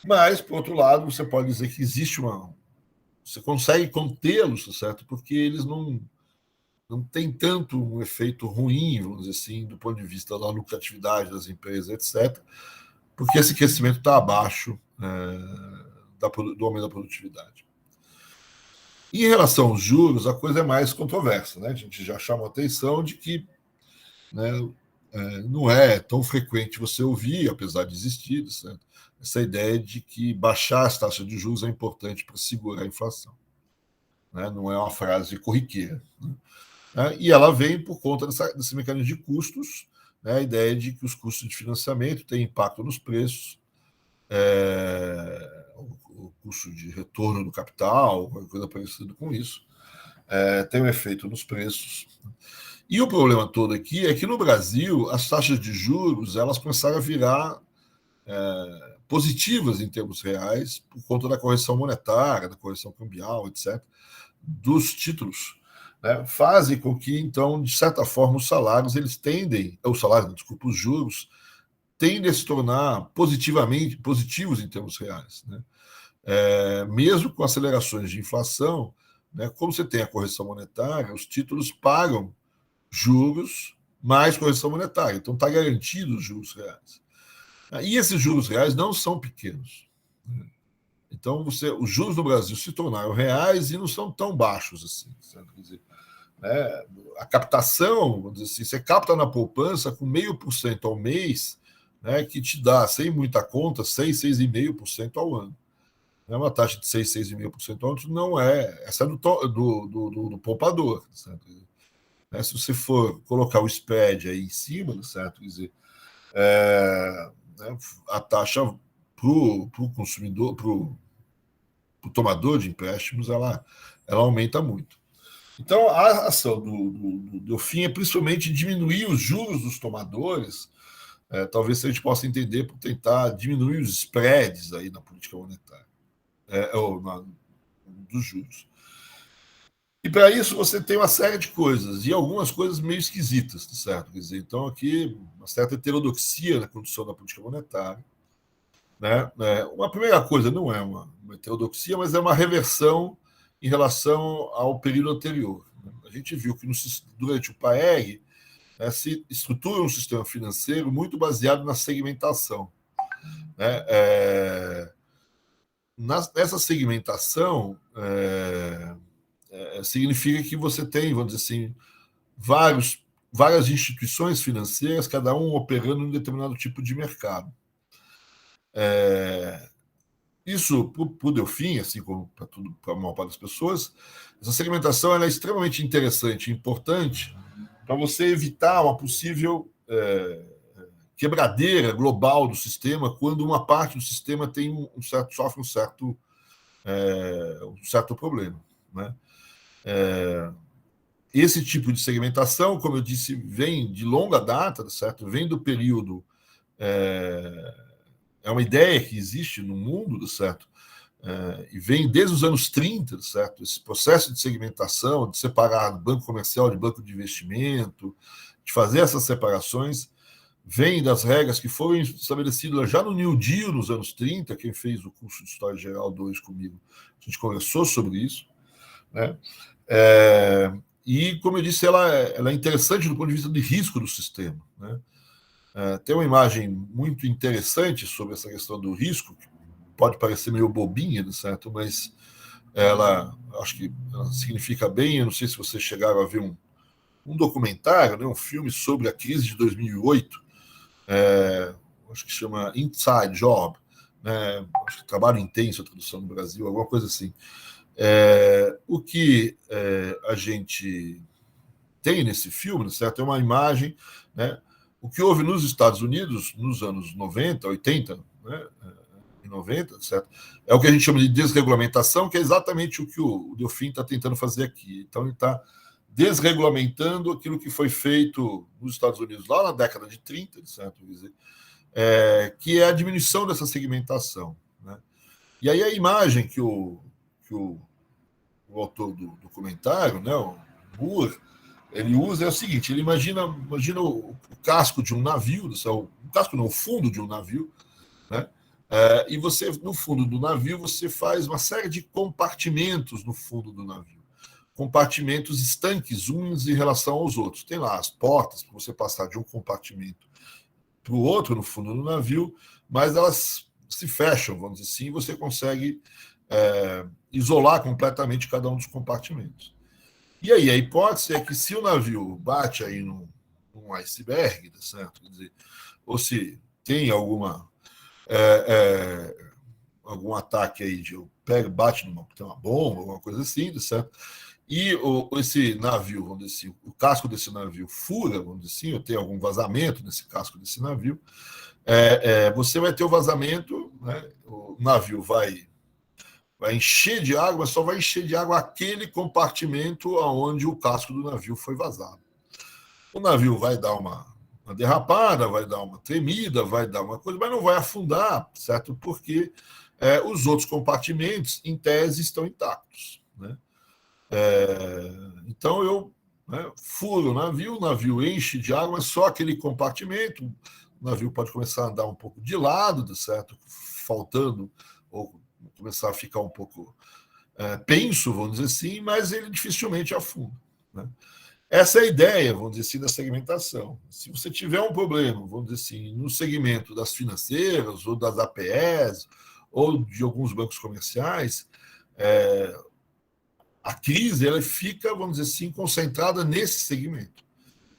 Mas, por outro lado, você pode dizer que existe você consegue contê-los, certo? Porque eles não tem tanto um efeito ruim, vamos dizer assim, do ponto de vista da lucratividade das empresas, etc., porque esse crescimento está abaixo do aumento da produtividade. Em relação aos juros, a coisa é mais controversa, né? A gente já chamou a atenção de que, né, não é tão frequente você ouvir, apesar de existir, certo? Essa ideia de que baixar as taxas de juros é importante para segurar a inflação. Né? Não é uma frase corriqueira. Né? E ela vem por conta desse mecanismo de custos, né? A ideia de que os custos de financiamento têm impacto nos preços, o custo de retorno do capital, qualquer coisa parecida com isso, tem um efeito nos preços. E o problema todo aqui é que no Brasil as taxas de juros elas começaram a virar positivas em termos reais por conta da correção monetária, da correção cambial, etc., dos títulos, né, fazem com que, então, de certa forma, os salários eles tendem, os salários, desculpa, os juros tendem a se tornar positivos em termos reais, né? Mesmo com acelerações de inflação, né, como você tem a correção monetária, os títulos pagam juros mais correção monetária, então está garantido os juros reais. E esses juros reais não são pequenos. Então, os juros no Brasil se tornaram reais e não são tão baixos assim. Quer dizer, né, a captação, vamos dizer assim, você capta na poupança com 0,5% ao mês, né, que te dá, sem muita conta, 6,5% ao ano. É uma taxa de 6,5% ao ano, não é. Essa é do poupador. Certo? Se você for colocar o spread aí em cima, certo? Quer dizer, né, a taxa para o consumidor, para o tomador de empréstimos, ela aumenta muito. Então, a ação do Delfim é principalmente diminuir os juros dos tomadores, talvez a gente possa entender por tentar diminuir os spreads aí na política monetária, dos juros. E para isso você tem uma série de coisas, e algumas coisas meio esquisitas, certo? Quer dizer, então aqui uma certa heterodoxia na condução da política monetária. Né? Uma primeira coisa, não é uma heterodoxia, mas é uma reversão em relação ao período anterior. A gente viu que durante o PAEG, né, se estrutura um sistema financeiro muito baseado na segmentação. Né? Nessa segmentação, significa que você tem, vamos dizer assim, várias instituições financeiras, cada um operando em um determinado tipo de mercado. Isso, para o Delfim, assim como para a maior parte das pessoas, essa segmentação é extremamente interessante e importante para você evitar uma possível quebradeira global do sistema quando uma parte do sistema tem sofre um certo problema. Né? Esse tipo de segmentação, como eu disse, vem de longa data, certo? Vem do período. É uma ideia que existe no mundo, certo? E vem desde os anos 30, certo? Esse processo de segmentação, de separar banco comercial de banco de investimento, de fazer essas separações, vem das regras que foram estabelecidas já no New Deal, nos anos 30. Quem fez o curso de História Geral 2 comigo, a gente conversou sobre isso. Né? E, como eu disse, ela é interessante do ponto de vista de risco do sistema. Né? Tem uma imagem muito interessante sobre essa questão do risco, que pode parecer meio bobinha, certo? Mas acho que ela significa bem. Eu não sei se vocês chegaram a ver um documentário, né, um filme sobre a crise de 2008, acho que chama Inside Job, né, acho que Trabalho Intenso, a tradução no Brasil, alguma coisa assim. O que a gente tem nesse filme, certo? É uma imagem, né? O que houve nos Estados Unidos nos anos 90, 80, né? E 90, certo? É o que a gente chama de desregulamentação, que é exatamente o que o Delfim está tentando fazer aqui. Então, ele está desregulamentando aquilo que foi feito nos Estados Unidos lá na década de 30, certo? Quer dizer, que é a diminuição dessa segmentação. Né? E aí a imagem que o autor do documentário, né, o Moore, ele usa é o seguinte: ele imagina o casco de um navio, o casco não, o fundo de um navio, né? E você, no fundo do navio, você faz uma série de compartimentos no fundo do navio. Compartimentos estanques, uns em relação aos outros. Tem lá as portas para você passar de um compartimento para o outro no fundo do navio, mas elas se fecham, vamos dizer assim, e você consegue isolar completamente cada um dos compartimentos. E aí a hipótese é que se o navio bate aí num iceberg, certo? Quer dizer, ou se tem algum ataque aí de bate tem uma bomba, alguma coisa assim, certo? E esse navio, vamos dizer assim, o casco desse navio fura, vamos dizer assim, ou tem algum vazamento nesse casco desse navio, você vai ter o vazamento, né? O navio vai encher de água, mas só vai encher de água aquele compartimento onde o casco do navio foi vazado. O navio vai dar uma derrapada, vai dar uma tremida, vai dar uma coisa, mas não vai afundar, certo? Porque os outros compartimentos, em tese, estão intactos, né? Então eu furo o navio enche de água, mas só aquele compartimento, o navio pode começar a andar um pouco de lado, certo? Faltando, ou começar a ficar um pouco penso, vamos dizer assim, mas ele dificilmente afunda, né? Essa é a ideia, vamos dizer assim, da segmentação. Se você tiver um problema, vamos dizer assim, no segmento das financeiras, ou das APS, ou de alguns bancos comerciais, a crise ela fica, vamos dizer assim, concentrada nesse segmento,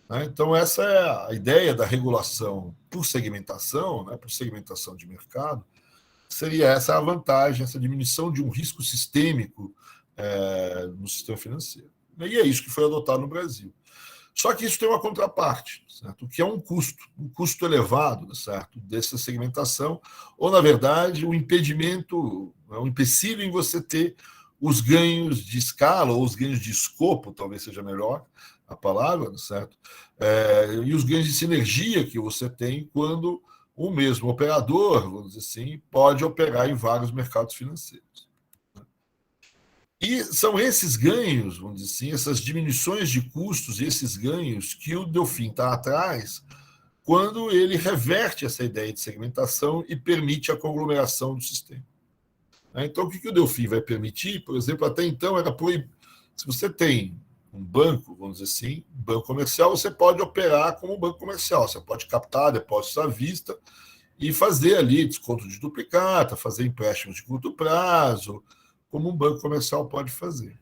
né? Então, essa é a ideia da regulação por segmentação, né, por segmentação de mercado, seria essa a vantagem, essa diminuição de um risco sistêmico no sistema financeiro. E é isso que foi adotado no Brasil. Só que isso tem uma contraparte, certo? Que é um custo elevado, certo? Dessa segmentação, ou, na verdade, um impedimento, um empecilho em você ter os ganhos de escala, ou os ganhos de escopo, talvez seja melhor a palavra, certo? E os ganhos de sinergia que você tem quando o mesmo operador, vamos dizer assim, pode operar em vários mercados financeiros. E são esses ganhos, vamos dizer assim, essas diminuições de custos, esses ganhos que o Delfin está atrás quando ele reverte essa ideia de segmentação e permite a conglomeração do sistema. Então, o que o Delfin vai permitir? Por exemplo, até então era proibido. Se você tem um banco, vamos dizer assim, um banco comercial, você pode operar como um banco comercial. Você pode captar depósitos à vista e fazer ali desconto de duplicata, fazer empréstimos de curto prazo, como um banco comercial pode fazer.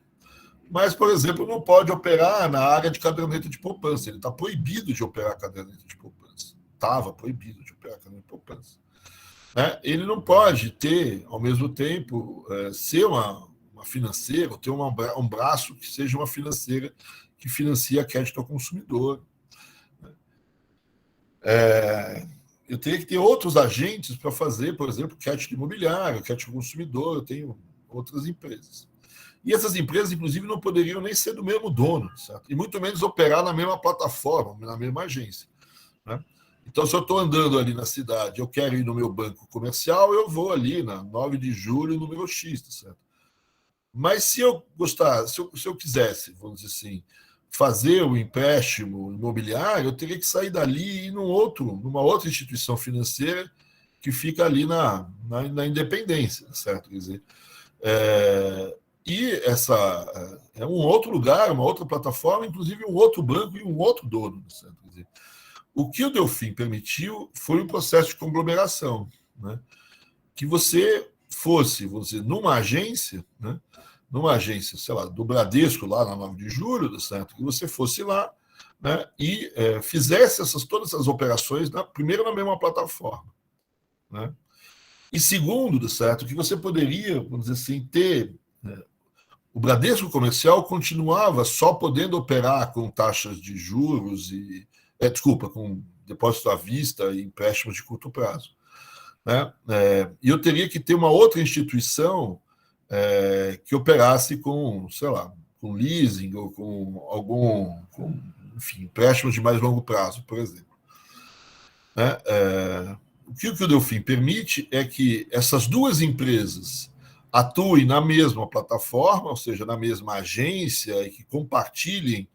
Mas, por exemplo, não pode operar na área de caderneta de poupança. Ele está proibido de operar caderneta de poupança. Estava proibido de operar caderneta de poupança. Ele não pode ter, ao mesmo tempo, ser uma financeira, ou ter um braço que seja uma financeira que financia crédito ao consumidor. Eu teria que ter outros agentes para fazer, por exemplo, crédito imobiliário, crédito ao consumidor, eu tenho outras empresas. E essas empresas, inclusive, não poderiam nem ser do mesmo dono, certo? E muito menos operar na mesma plataforma, na mesma agência, né? Então, se eu estou andando ali na cidade, eu quero ir no meu banco comercial, eu vou ali na 9 de julho, número X, certo? Mas se eu se eu quisesse, vamos dizer assim, fazer o empréstimo imobiliário, eu teria que sair dali e ir numa outra instituição financeira que fica ali na Independência, certo? Quer dizer, e essa é um outro lugar, uma outra plataforma, inclusive um outro banco e um outro dono, certo? Quer dizer, o que o Delfin permitiu foi um processo de conglomeração, né? Que você fosse, vamos dizer, numa agência, né? Numa agência, sei lá, do Bradesco, lá na 9 de julho, certo? Que você fosse lá, né? E fizesse todas essas operações, primeiro na mesma plataforma, né? E segundo, certo? Que você poderia, vamos dizer assim, ter... O Bradesco Comercial continuava só podendo operar com taxas de juros e... com depósito à vista e empréstimos de curto prazo, né? E eu teria que ter uma outra instituição que operasse com, sei lá, com leasing ou enfim, empréstimos de mais longo prazo, por exemplo. O que o Delfin permite é que essas duas empresas atuem na mesma plataforma, ou seja, na mesma agência, e que compartilhem,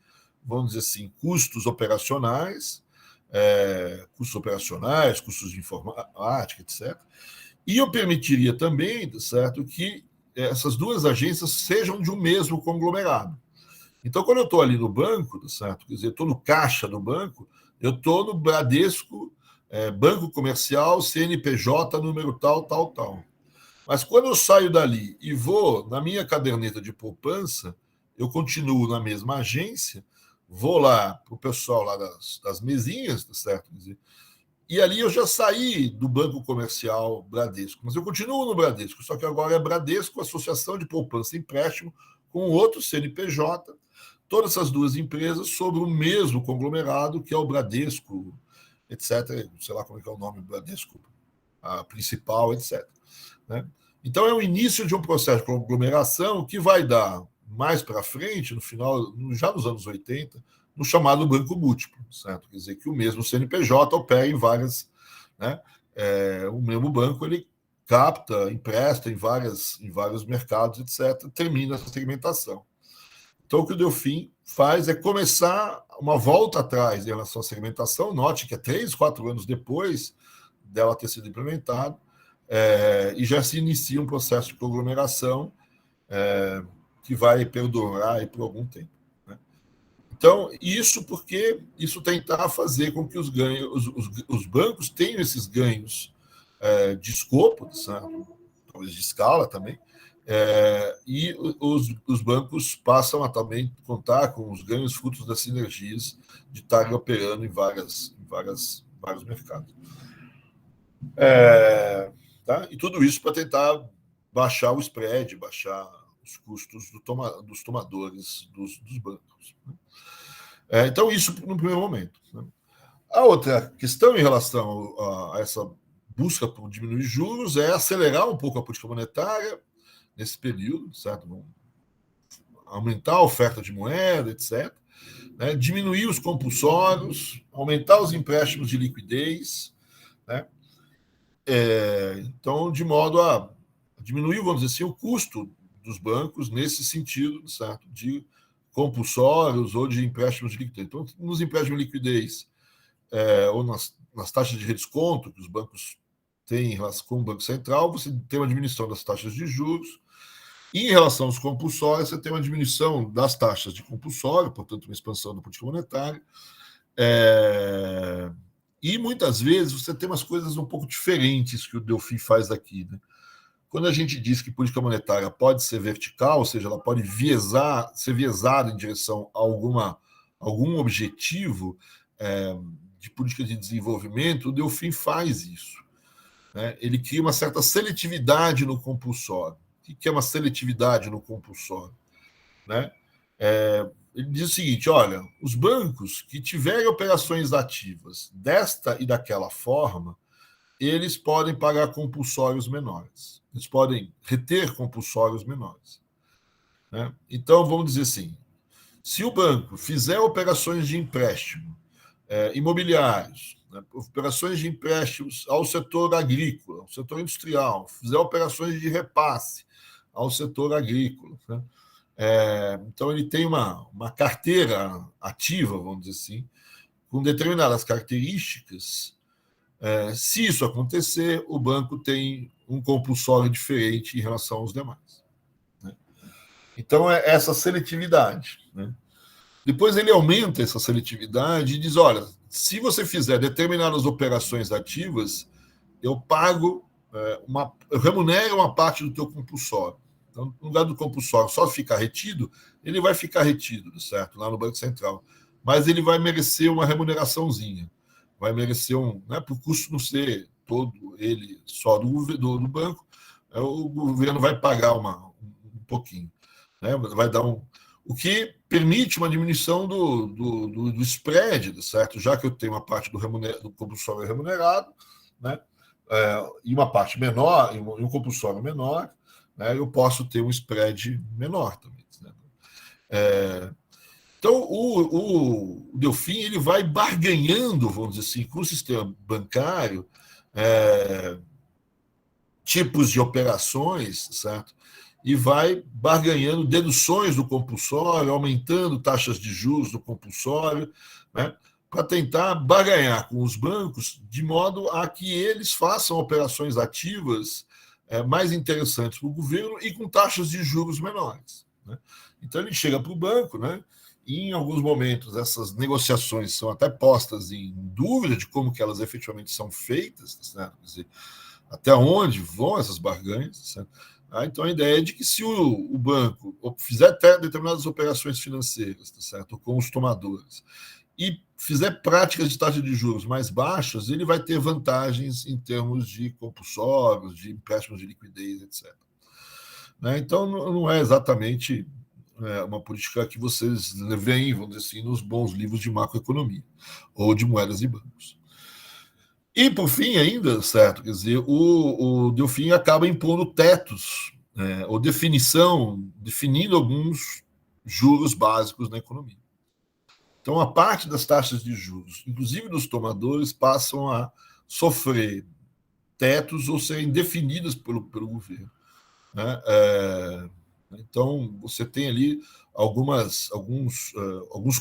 vamos dizer assim, custos operacionais, custos de informática, etc. E eu permitiria também, certo, que essas duas agências sejam de um mesmo conglomerado. Então, quando eu estou ali no banco, certo, quer dizer, estou no caixa do banco, eu estou no Bradesco, Banco Comercial, CNPJ, número tal, tal, tal. Mas quando eu saio dali e vou na minha caderneta de poupança, eu continuo na mesma agência, vou lá para o pessoal lá das mesinhas, tá certo? E ali eu já saí do Banco Comercial Bradesco, mas eu continuo no Bradesco, só que agora é Bradesco, Associação de Poupança e Empréstimo, com outro CNPJ, todas essas duas empresas sobre o mesmo conglomerado, que é o Bradesco, etc. Sei lá como é que é o nome do Bradesco, a principal, etc. Né? Então, é o início de um processo de conglomeração que vai dar, mais para frente, no final, já nos anos 80, no chamado banco múltiplo, certo? Quer dizer, que o mesmo CNPJ opera em várias. Né? O mesmo banco ele capta, empresta em vários mercados, etc., termina essa segmentação. Então, o que o Delfim faz é começar uma volta atrás em relação à segmentação. Note que é 3, 4 anos depois dela ter sido implementada, e já se inicia um processo de conglomeração que vai perdurar aí por algum tempo. Né? Então, isso porque isso tentar fazer com que os bancos tenham esses ganhos de escopo, talvez de escala também, e os bancos passam a também contar com os ganhos frutos das sinergias de estarem operando em vários mercados. Tá? E tudo isso para tentar baixar o spread, baixar os custos dos tomadores dos bancos. Né? Então, isso no primeiro momento. Né? A outra questão em relação a essa busca por diminuir juros é acelerar um pouco a política monetária nesse período, certo? Aumentar a oferta de moeda, etc. Né? Diminuir os compulsórios, aumentar os empréstimos de liquidez, né? Então, de modo a diminuir, vamos dizer assim, o custo dos bancos nesse sentido, certo? De compulsórios ou de empréstimos de liquidez. Então, nos empréstimos de liquidez ou nas taxas de redesconto que os bancos têm em relação com o Banco Central, você tem uma diminuição das taxas de juros. E em relação aos compulsórios, você tem uma diminuição das taxas de compulsório, portanto, uma expansão da política monetária. E muitas vezes você tem umas coisas um pouco diferentes que o Delfim faz aqui. Né? Quando a gente diz que política monetária pode ser vertical, ou seja, ela pode ser viesada em direção a algum objetivo de política de desenvolvimento, o Delfim faz isso. Né? Ele cria uma certa seletividade no compulsório. O que é uma seletividade no compulsório? Né? Ele diz o seguinte: olha, os bancos que tiverem operações ativas desta e daquela forma, eles podem pagar compulsórios menores. Eles podem reter compulsórios menores. Né? Então, vamos dizer assim, se o banco fizer operações de empréstimo imobiliários, né, operações de empréstimos ao setor agrícola, ao setor industrial, fizer operações de repasse ao setor agrícola, né? Então, ele tem uma carteira ativa, vamos dizer assim, com determinadas características. Se isso acontecer, o banco tem um compulsório diferente em relação aos demais. Né? Então, é essa seletividade. Né? Depois, ele aumenta essa seletividade e diz: olha, se você fizer determinadas operações ativas, eu pago, eu remunero uma parte do teu compulsório. Então, no lugar do compulsório só ficar retido, ele vai ficar retido, certo? Lá no Banco Central. Mas ele vai merecer uma remuneraçãozinha. Vai merecer né, para o custo não ser todo ele só do banco, o governo vai pagar um pouquinho. Né? Vai dar o que permite uma diminuição do spread, certo? Já que eu tenho uma parte do compulsório remunerado, né? E uma parte menor, e um compulsório menor, né, eu posso ter um spread menor também. Né? Então, o Delfim ele vai barganhando, vamos dizer assim, com o sistema bancário, tipos de operações, certo? E vai barganhando deduções do compulsório, aumentando taxas de juros do compulsório, né? Para tentar barganhar com os bancos de modo a que eles façam operações ativas mais interessantes para o governo e com taxas de juros menores. Né? Então, ele chega para o banco, né? E em alguns momentos essas negociações são até postas em dúvida de como que elas efetivamente são feitas. Né? Quer dizer, Até onde vão essas barganhas? Certo? Então, a ideia é de que se o banco fizer até determinadas operações financeiras, tá certo? Com os tomadores, e fizer práticas de taxa de juros mais baixas, ele vai ter vantagens em termos de compulsórios, de empréstimos de liquidez, etc. Né? Então, não é exatamente uma política que vocês veem, vamos dizer assim, nos bons livros de macroeconomia ou de moedas e bancos. E, por fim, ainda, certo? Quer dizer, o Delfim acaba impondo tetos, ou definindo alguns juros básicos na economia. Então, a parte das taxas de juros, inclusive dos tomadores, passam a sofrer tetos ou serem definidas pelo governo. Né? Então, você tem ali alguns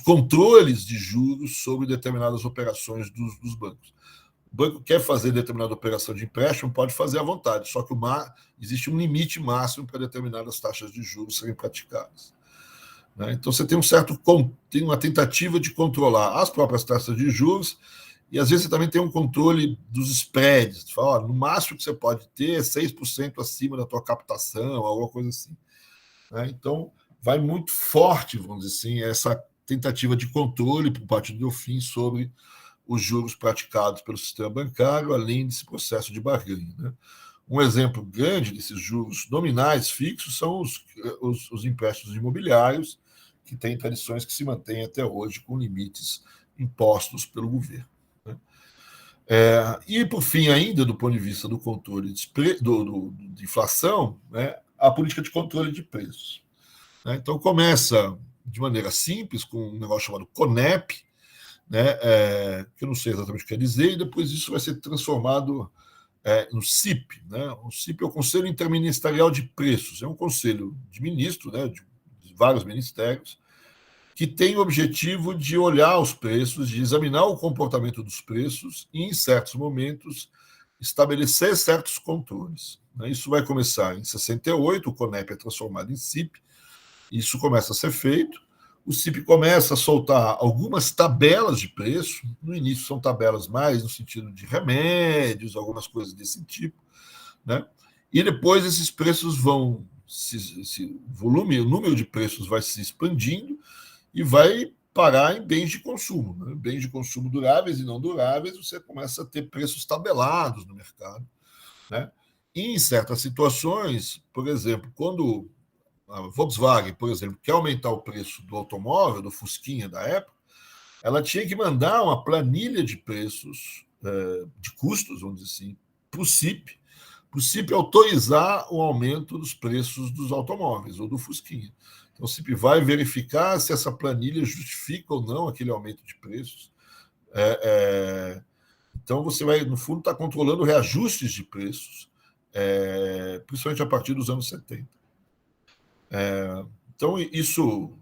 controles de juros sobre determinadas operações dos bancos. O banco quer fazer determinada operação de empréstimo, pode fazer à vontade, só que existe um limite máximo para determinadas taxas de juros serem praticadas. Né? Então, você tem tem uma tentativa de controlar as próprias taxas de juros e, às vezes, você também tem um controle dos spreads. Você fala, no máximo que você pode ter é 6% acima da tua captação, alguma coisa assim. Né? Então, vai muito forte, vamos dizer assim, essa tentativa de controle por parte do Delfim sobre os juros praticados pelo sistema bancário, além desse processo de barganha. Né? Um exemplo grande desses juros nominais fixos são os empréstimos imobiliários, que têm tradições que se mantêm até hoje com limites impostos pelo governo. Né? E, por fim, ainda do ponto de vista do controle de inflação, né, a política de controle de preços. Né? Então, começa de maneira simples, com um negócio chamado CONEP, né, que eu não sei exatamente o que quer dizer, e depois isso vai ser transformado no CIP. Né? O CIP é o Conselho Interministerial de Preços, é um conselho de ministros, né, de vários ministérios, que tem o objetivo de olhar os preços, de examinar o comportamento dos preços e, em certos momentos, estabelecer certos controles. Né? Isso vai começar em 68, o CONEP é transformado em CIP, isso começa a ser feito. O CIP começa a soltar algumas tabelas de preço. No início são tabelas mais no sentido de remédios, algumas coisas desse tipo. Né? E depois esses preços vão, o número de preços vai se expandindo e vai parar em bens de consumo. Né? Bens de consumo duráveis e não duráveis, você começa a ter preços tabelados no mercado. Né? E em certas situações, por exemplo, quando a Volkswagen, por exemplo, quer aumentar o preço do automóvel, do Fusquinha da época, ela tinha que mandar uma planilha de preços, de custos, vamos dizer assim, para o CIP autorizar o aumento dos preços dos automóveis ou do Fusquinha. Então, o CIP vai verificar se essa planilha justifica ou não aquele aumento de preços. Então, você vai, no fundo, estar controlando reajustes de preços, principalmente a partir dos anos 70. Então, isso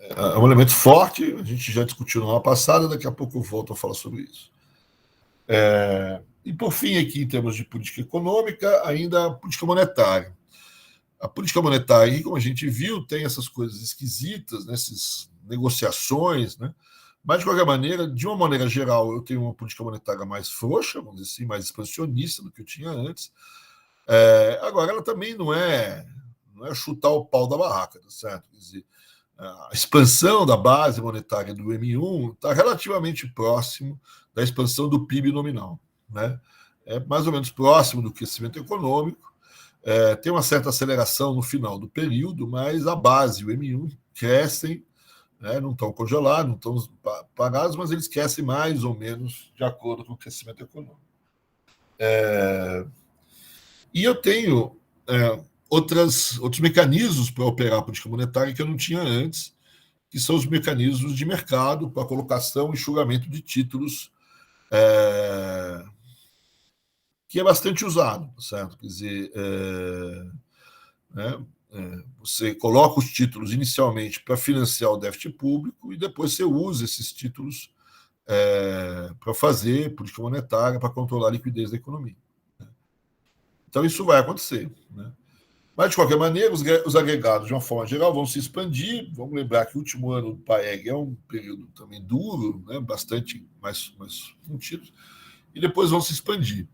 é um elemento forte, a gente já discutiu na aula passada, daqui a pouco eu volto a falar sobre isso. E, por fim, aqui, em termos de política econômica, ainda a política monetária. A política monetária, como a gente viu, tem essas coisas esquisitas, né, essas negociações, né? Mas, de qualquer maneira, de uma maneira geral, eu tenho uma política monetária mais frouxa, vamos dizer assim, mais expansionista do que eu tinha antes. Agora, ela também não é chutar o pau da barraca, tá certo? Quer dizer, a expansão da base monetária do M1 está relativamente próximo da expansão do PIB nominal. Né? É mais ou menos próximo do crescimento econômico. Tem uma certa aceleração no final do período, mas a base e o M1 crescem, né? Não estão congelados, não estão parados, mas eles crescem mais ou menos de acordo com o crescimento econômico. E eu tenho outros mecanismos para operar a política monetária que eu não tinha antes, que são os mecanismos de mercado para colocação e enxugamento de títulos, que é bastante usado, certo? Quer dizer, né, você coloca os títulos inicialmente para financiar o déficit público e depois você usa esses títulos para fazer política monetária, para controlar a liquidez da economia. Então, isso vai acontecer. Né? Mas, de qualquer maneira, os agregados, de uma forma geral, vão se expandir. Vamos lembrar que o último ano do PAEG é um período também duro, né? Bastante mais contido, e depois vão se expandir.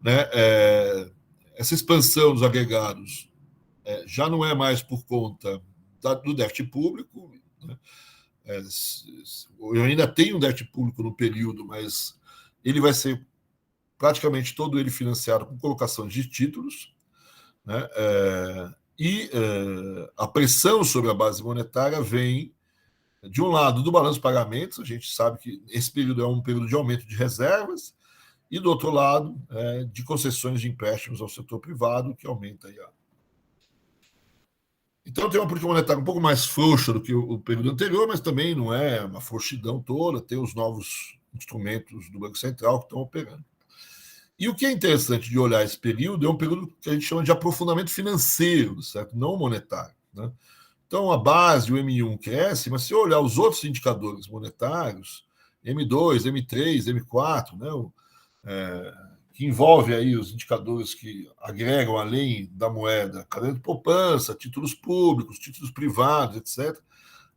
né? Essa expansão dos agregados já não é mais por conta do déficit público, né? Eu ainda tenho um déficit público no período, mas ele vai ser praticamente todo ele financiado com colocação de títulos, né? A pressão sobre a base monetária vem, de um lado, do balanço de pagamentos. A gente sabe que esse período é um período de aumento de reservas, e, do outro lado, de concessões de empréstimos ao setor privado, que aumenta aí. Então, tem uma política monetária um pouco mais frouxa do que o período anterior, mas também não é uma frouxidão toda. Tem os novos instrumentos do Banco Central que estão operando. E o que é interessante de olhar esse período é um período que a gente chama de aprofundamento financeiro, certo? Não monetário, né? Então, a base, o M1, cresce, mas se eu olhar os outros indicadores monetários, M2, M3, M4, né, que envolve aí os indicadores que agregam, além da moeda, cadeia de poupança, títulos públicos, títulos privados, etc.,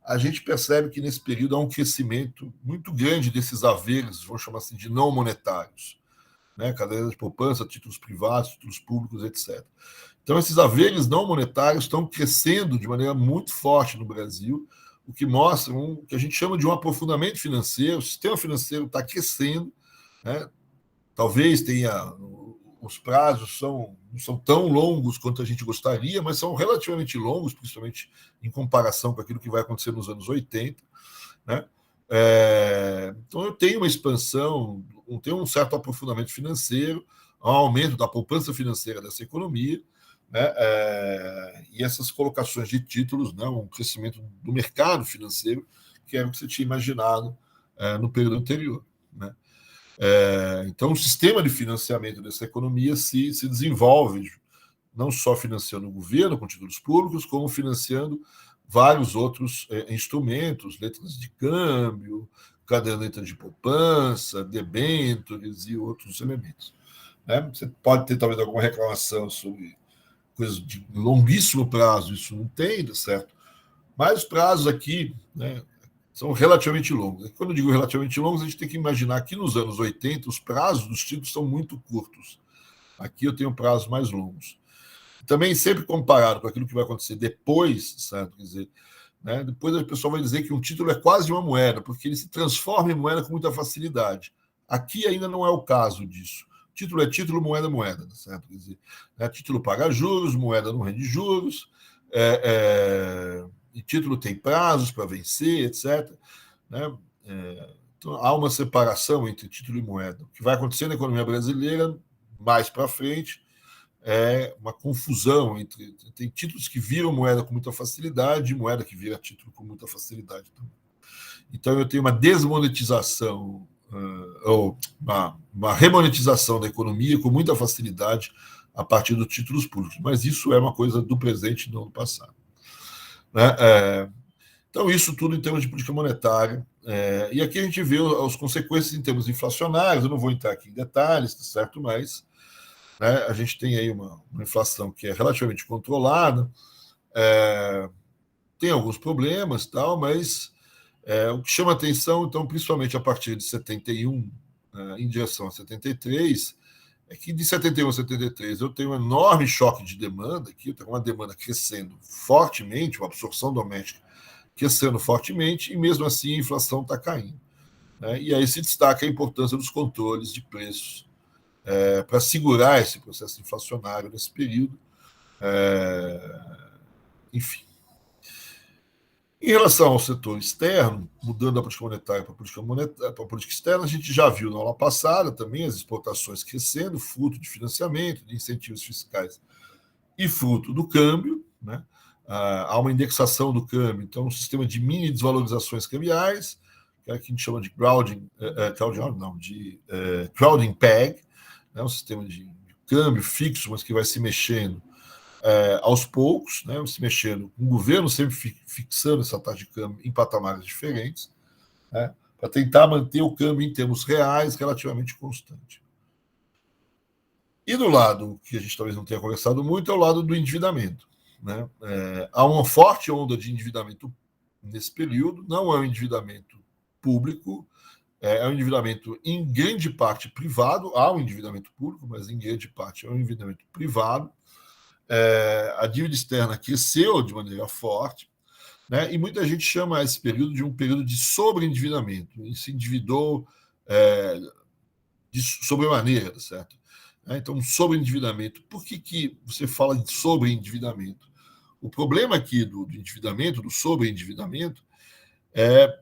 a gente percebe que nesse período há um crescimento muito grande desses haveres, vamos chamar assim, de não monetários, né? Cadeia de poupança, títulos privados, títulos públicos, etc. Então, esses haveres não monetários estão crescendo de maneira muito forte no Brasil, o que mostra o que a gente chama de um aprofundamento financeiro. O sistema financeiro está crescendo, né? Talvez tenha. Os prazos não são tão longos quanto a gente gostaria, mas são relativamente longos, principalmente em comparação com aquilo que vai acontecer nos anos 80, né? Então, eu tenho uma expansão, tenho um certo aprofundamento financeiro, um aumento da poupança financeira dessa economia, né? E essas colocações de títulos, né? Um crescimento do mercado financeiro, que era o que você tinha imaginado no período anterior, né? Então, o sistema de financiamento dessa economia se desenvolve, não só financiando o governo com títulos públicos, como financiando vários outros instrumentos, letras de câmbio, caderneta de poupança, debêntures e outros elementos, né? Você pode ter talvez alguma reclamação sobre coisas de longuíssimo prazo, isso não tem, certo? Mas os prazos aqui, né, são relativamente longos. Quando eu digo relativamente longos, a gente tem que imaginar que nos anos 80 os prazos dos títulos são muito curtos. Aqui eu tenho prazos mais longos. Também, sempre comparado com aquilo que vai acontecer depois, certo? Quer dizer, né, depois a pessoa vai dizer que um título é quase uma moeda, porque ele se transforma em moeda com muita facilidade. Aqui ainda não é o caso disso. Título é título, moeda é moeda, certo? Quer dizer, né, título paga juros, moeda não rende juros, e título tem prazos para vencer, etc., né? Então, há uma separação entre título e moeda. O que vai acontecer na economia brasileira mais para frente é uma confusão entre. Tem títulos que viram moeda com muita facilidade e moeda que vira título com muita facilidade também. Então, eu tenho uma desmonetização, ou uma remonetização da economia com muita facilidade a partir dos títulos públicos. Mas isso é uma coisa do presente, não do passado, né? Então, isso tudo em termos de política monetária. E aqui a gente vê as consequências em termos inflacionários. Eu não vou entrar aqui em detalhes, certo? Mas, né, a gente tem aí uma inflação que é relativamente controlada, tem alguns problemas, tal, mas o que chama atenção, então, principalmente a partir de 71, em direção a 73, é que de 71 a 73 eu tenho um enorme choque de demanda aqui, eu tenho uma demanda crescendo fortemente, uma absorção doméstica crescendo fortemente, e mesmo assim a inflação está caindo, né? E aí se destaca a importância dos controles de preços para segurar esse processo inflacionário nesse período. Enfim. Em relação ao setor externo, mudando a política monetária para a política externa, a gente já viu na aula passada também as exportações crescendo, fruto de financiamento, de incentivos fiscais e fruto do câmbio, né? Há uma indexação do câmbio, então um sistema de mini desvalorizações cambiais, que é o que a gente chama de crowding peg, né? Um sistema de câmbio fixo, mas que vai se mexendo aos poucos, né? Se mexendo, o governo sempre fixando essa taxa de câmbio em patamares diferentes, né? Para tentar manter o câmbio em termos reais relativamente constante. E do lado que a gente talvez não tenha conversado muito é o lado do endividamento, né? Há uma forte onda de endividamento nesse período, não é um endividamento público, é um endividamento em grande parte privado, há um endividamento público, mas em grande parte é um endividamento privado. A dívida externa cresceu de maneira forte, né? E muita gente chama esse período de um período de sobreendividamento, e se endividou de sobremaneira, certo? Então, sobreendividamento. Por que você fala de sobreendividamento? O problema aqui do endividamento, do sobreendividamento, é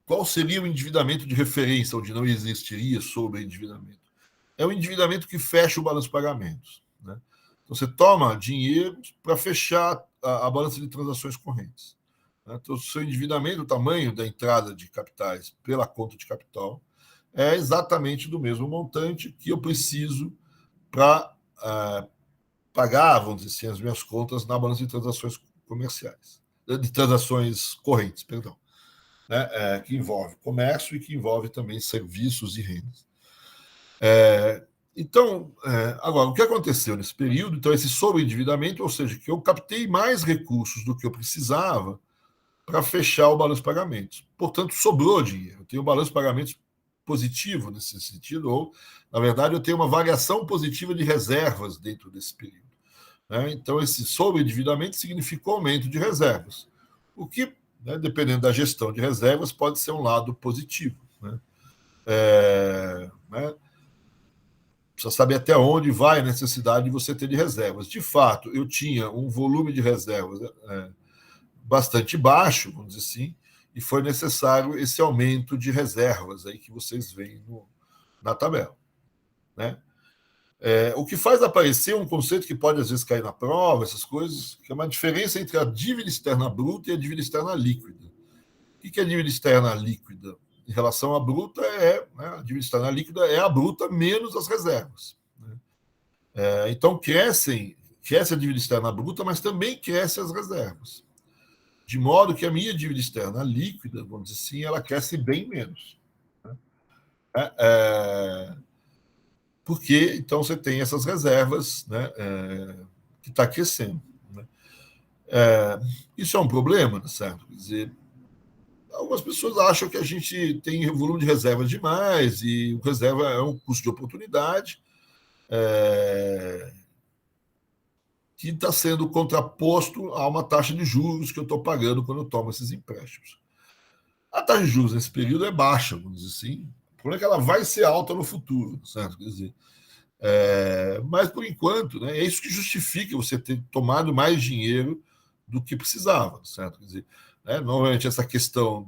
qual seria o endividamento de referência, onde não existiria sobreendividamento? É o endividamento que fecha o balanço de pagamentos, né? Então, você toma dinheiro para fechar a balança de transações correntes. Então, o seu endividamento, o tamanho da entrada de capitais pela conta de capital, é exatamente do mesmo montante que eu preciso para pagar, vamos dizer assim, as minhas contas na balança de transações comerciais, de transações correntes, perdão, né? Que envolve comércio e que envolve também serviços e rendas. Então, agora, o que aconteceu nesse período? Então, esse sobreendividamento, ou seja, que eu captei mais recursos do que eu precisava para fechar o balanço de pagamentos. Portanto, sobrou dinheiro. Eu tenho um balanço de pagamentos positivo nesse sentido, ou, na verdade, eu tenho uma variação positiva de reservas dentro desse período, né? Então, esse sobreendividamento significou aumento de reservas, o que, né, dependendo da gestão de reservas, pode ser um lado positivo, né? Precisa saber até onde vai a necessidade de você ter de reservas. De fato, eu tinha um volume de reservas bastante baixo, vamos dizer assim, e foi necessário esse aumento de reservas aí que vocês veem na tabela, né? O que faz aparecer um conceito que pode às vezes cair na prova, essas coisas, que é uma diferença entre a dívida externa bruta e a dívida externa líquida. O que é a dívida externa líquida? Em relação à bruta, né, a dívida externa líquida é a bruta menos as reservas, né? Então, cresce a dívida externa bruta, mas também cresce as reservas. De modo que a minha dívida externa líquida, vamos dizer assim, ela cresce bem menos, né? Porque, então, você tem essas reservas, né, que está crescendo, né? Isso é um problema, certo? Quer dizer, algumas pessoas acham que a gente tem volume de reservas demais e o reserva é um custo de oportunidade que está sendo contraposto a uma taxa de juros que eu estou pagando quando eu tomo esses empréstimos. A taxa de juros nesse período é baixa, vamos dizer assim. O problema é que ela vai ser alta no futuro, certo? Quer dizer, mas, por enquanto, né, é isso que justifica você ter tomado mais dinheiro do que precisava, certo? Quer dizer, né, normalmente essa questão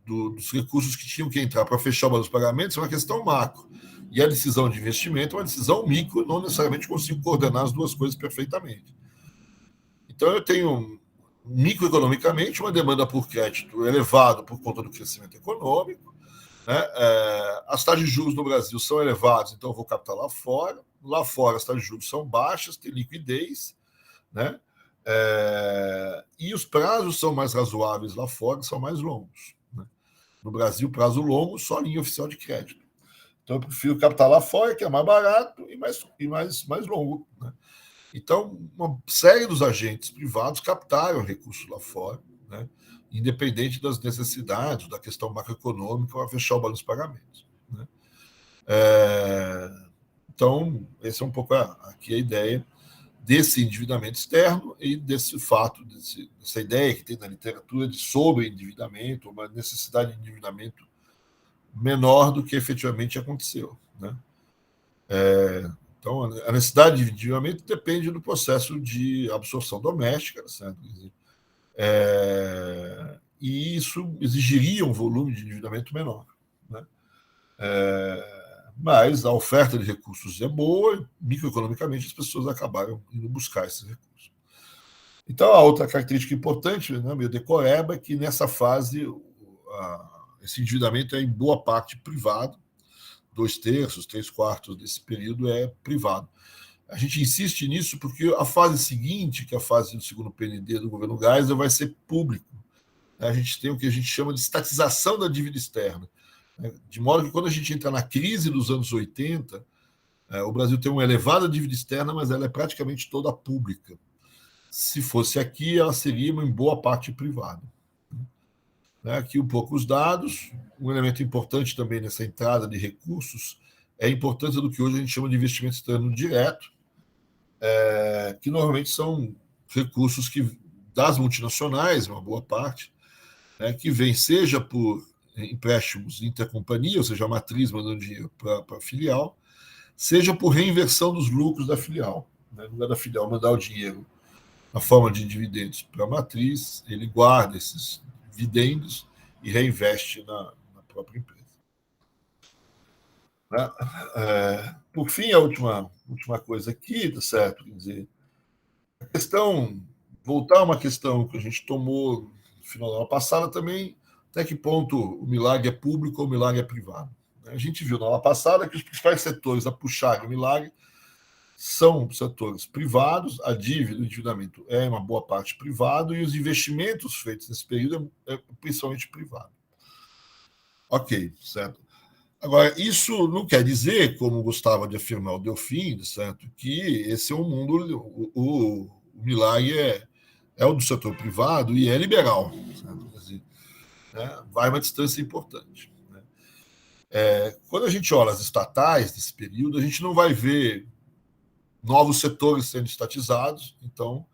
dos recursos que tinham que entrar para fechar o balanço de pagamentos é uma questão macro. E a decisão de investimento é uma decisão micro, não necessariamente consigo coordenar as duas coisas perfeitamente. Então, eu tenho, microeconomicamente, uma demanda por crédito elevada por conta do crescimento econômico, né? As taxas de juros no Brasil são elevadas, então eu vou captar lá fora. Lá fora as taxas de juros são baixas, tem liquidez, né? E os prazos são mais razoáveis lá fora, são mais longos, né? No Brasil, prazo longo, só linha oficial de crédito. Então eu prefiro captar lá fora, que é mais barato e mais longo, né? Então, uma série dos agentes privados captaram recursos lá fora, né, independente das necessidades, da questão macroeconômica, para fechar o balanço de pagamentos, né? Então, essa é um pouco aqui a ideia desse endividamento externo e desse fato, dessa ideia que tem na literatura de sobreendividamento, uma necessidade de endividamento menor do que efetivamente aconteceu, né? Então, a necessidade de endividamento depende do processo de absorção doméstica, certo? E isso exigiria um volume de endividamento menor, né? Mas a oferta de recursos é boa, microeconomicamente as pessoas acabaram indo buscar esses recursos. Então, a outra característica importante, né, meio decoreba, é que nessa fase esse endividamento é em boa parte privado, 2/3, 3/4 desse período é privado. A gente insiste nisso porque a fase seguinte, que é a fase do segundo PND do governo Geisel, vai ser público. A gente tem o que a gente chama de estatização da dívida externa, de modo que quando a gente entra na crise dos anos 80, o Brasil tem uma elevada dívida externa, mas ela é praticamente toda pública. Se fosse aqui, ela seria em boa parte privada. Aqui um pouco os dados. um elemento importante também nessa entrada de recursos é a importância do que hoje a gente chama de investimento externo direto, que normalmente são recursos das multinacionais, uma boa parte, né, que vem seja por empréstimos intercompanhia, ou seja, a matriz mandando dinheiro para a filial, seja por reinversão dos lucros da filial. Né? No lugar da filial mandar o dinheiro na forma de dividendos para a matriz, ele guarda esses dividendos e reinveste na própria empresa. Né? Por fim, a última coisa aqui, tá certo? Quer dizer, a questão, voltar a uma questão que a gente tomou no final da aula passada também, até que ponto o milagre é público ou o milagre é privado. A gente viu na aula passada que os principais setores a puxar o milagre são setores privados, a dívida, o endividamento é uma boa parte privado e os investimentos feitos nesse período é principalmente privado. Ok, certo? Agora, isso não quer dizer, como gostava de afirmar o Delfim, certo, que esse é um mundo, o milagre é o do setor privado e é liberal. Certo? Quer dizer, né, vai uma distância importante. Né? Quando a gente olha as estatais desse período, a gente não vai ver novos setores sendo estatizados, então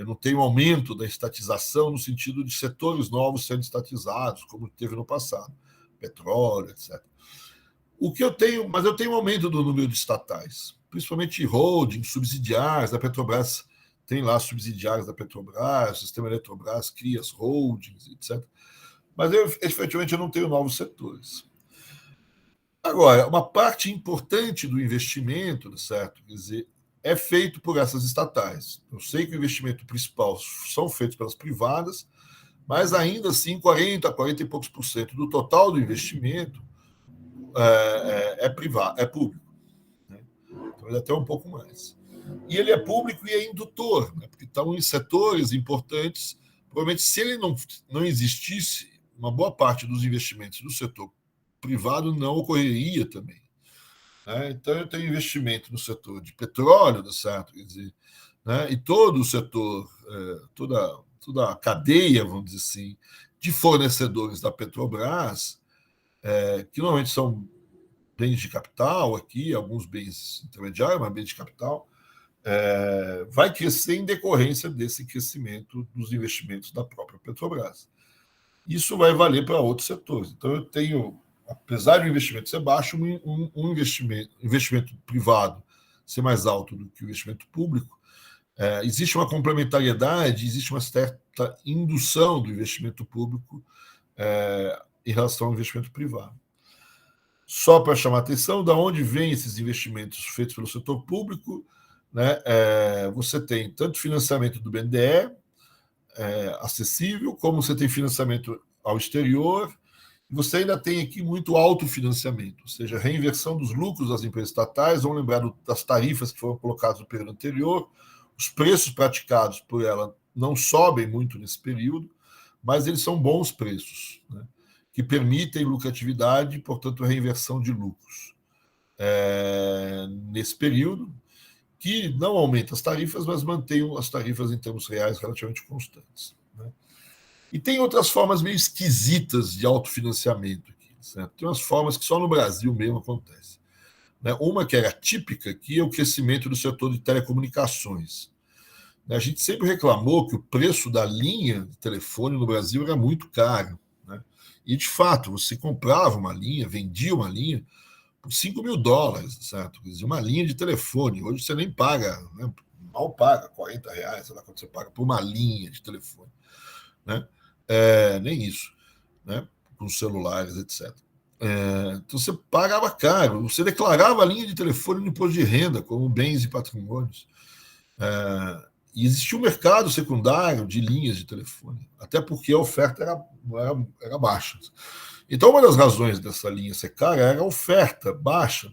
não tem um aumento da estatização no sentido de setores novos sendo estatizados, como teve no passado, petróleo, etc. O que eu tenho, mas eu tenho um aumento do número de estatais, principalmente holdings, subsidiárias, da Petrobras tem lá subsidiárias da Petrobras, o sistema Eletrobras cria as holdings, etc. Mas efetivamente eu não tenho novos setores. Agora, uma parte importante do investimento, certo? Quer dizer, é feito por essas estatais. Eu sei que o investimento principal são feitos pelas privadas, mas ainda assim 40 e poucos por cento do total do investimento é privado, é público. Né? Então, ele é até um pouco mais. E ele é público e é indutor, né? Porque estão em setores importantes. Provavelmente, se ele não existisse, uma boa parte dos investimentos do setor privado não ocorreria também. Né? Então, eu tenho investimento no setor de petróleo, certo? Quer dizer, né? E todo o setor, toda a cadeia, vamos dizer assim, de fornecedores da Petrobras, que normalmente são bens de capital aqui, alguns bens intermediários, mas bens de capital, vai crescer em decorrência desse crescimento dos investimentos da própria Petrobras. Isso vai valer para outros setores. Então, eu tenho, apesar do investimento ser baixo, um investimento privado ser mais alto do que o investimento público. Existe uma complementariedade, existe uma certa indução do investimento público em relação ao investimento privado. Só para chamar a atenção, de onde vêm esses investimentos feitos pelo setor público, né? Você tem tanto financiamento do BNDE, acessível, como você tem financiamento ao exterior, e você ainda tem aqui muito autofinanciamento, ou seja, reinversão dos lucros das empresas estatais. Vamos lembrar das tarifas que foram colocadas no período anterior, os preços praticados por ela não sobem muito nesse período, mas eles são bons preços, né? Que permitem lucratividade e, portanto, reinversão de lucros. Nesse período, que não aumenta as tarifas, mas mantém as tarifas em termos reais relativamente constantes. Né? E tem outras formas meio esquisitas de autofinanciamento aqui. Certo? Tem umas formas que só no Brasil mesmo acontece. Né? Uma que era típica aqui é o crescimento do setor de telecomunicações. A gente sempre reclamou que o preço da linha de telefone no Brasil era muito caro. Né? E, de fato, você comprava uma linha, vendia uma linha por $5.000, certo? Quer dizer, uma linha de telefone. Hoje você nem paga, né? Mal paga R$40, sei lá quanto você paga por uma linha de telefone. Né? Nem isso, né? Com celulares, etc. Então você pagava caro, você declarava a linha de telefone no imposto de renda como bens e patrimônios. E existia um mercado secundário de linhas de telefone, até porque a oferta era baixa. Então, uma das razões dessa linha ser cara era a oferta baixa.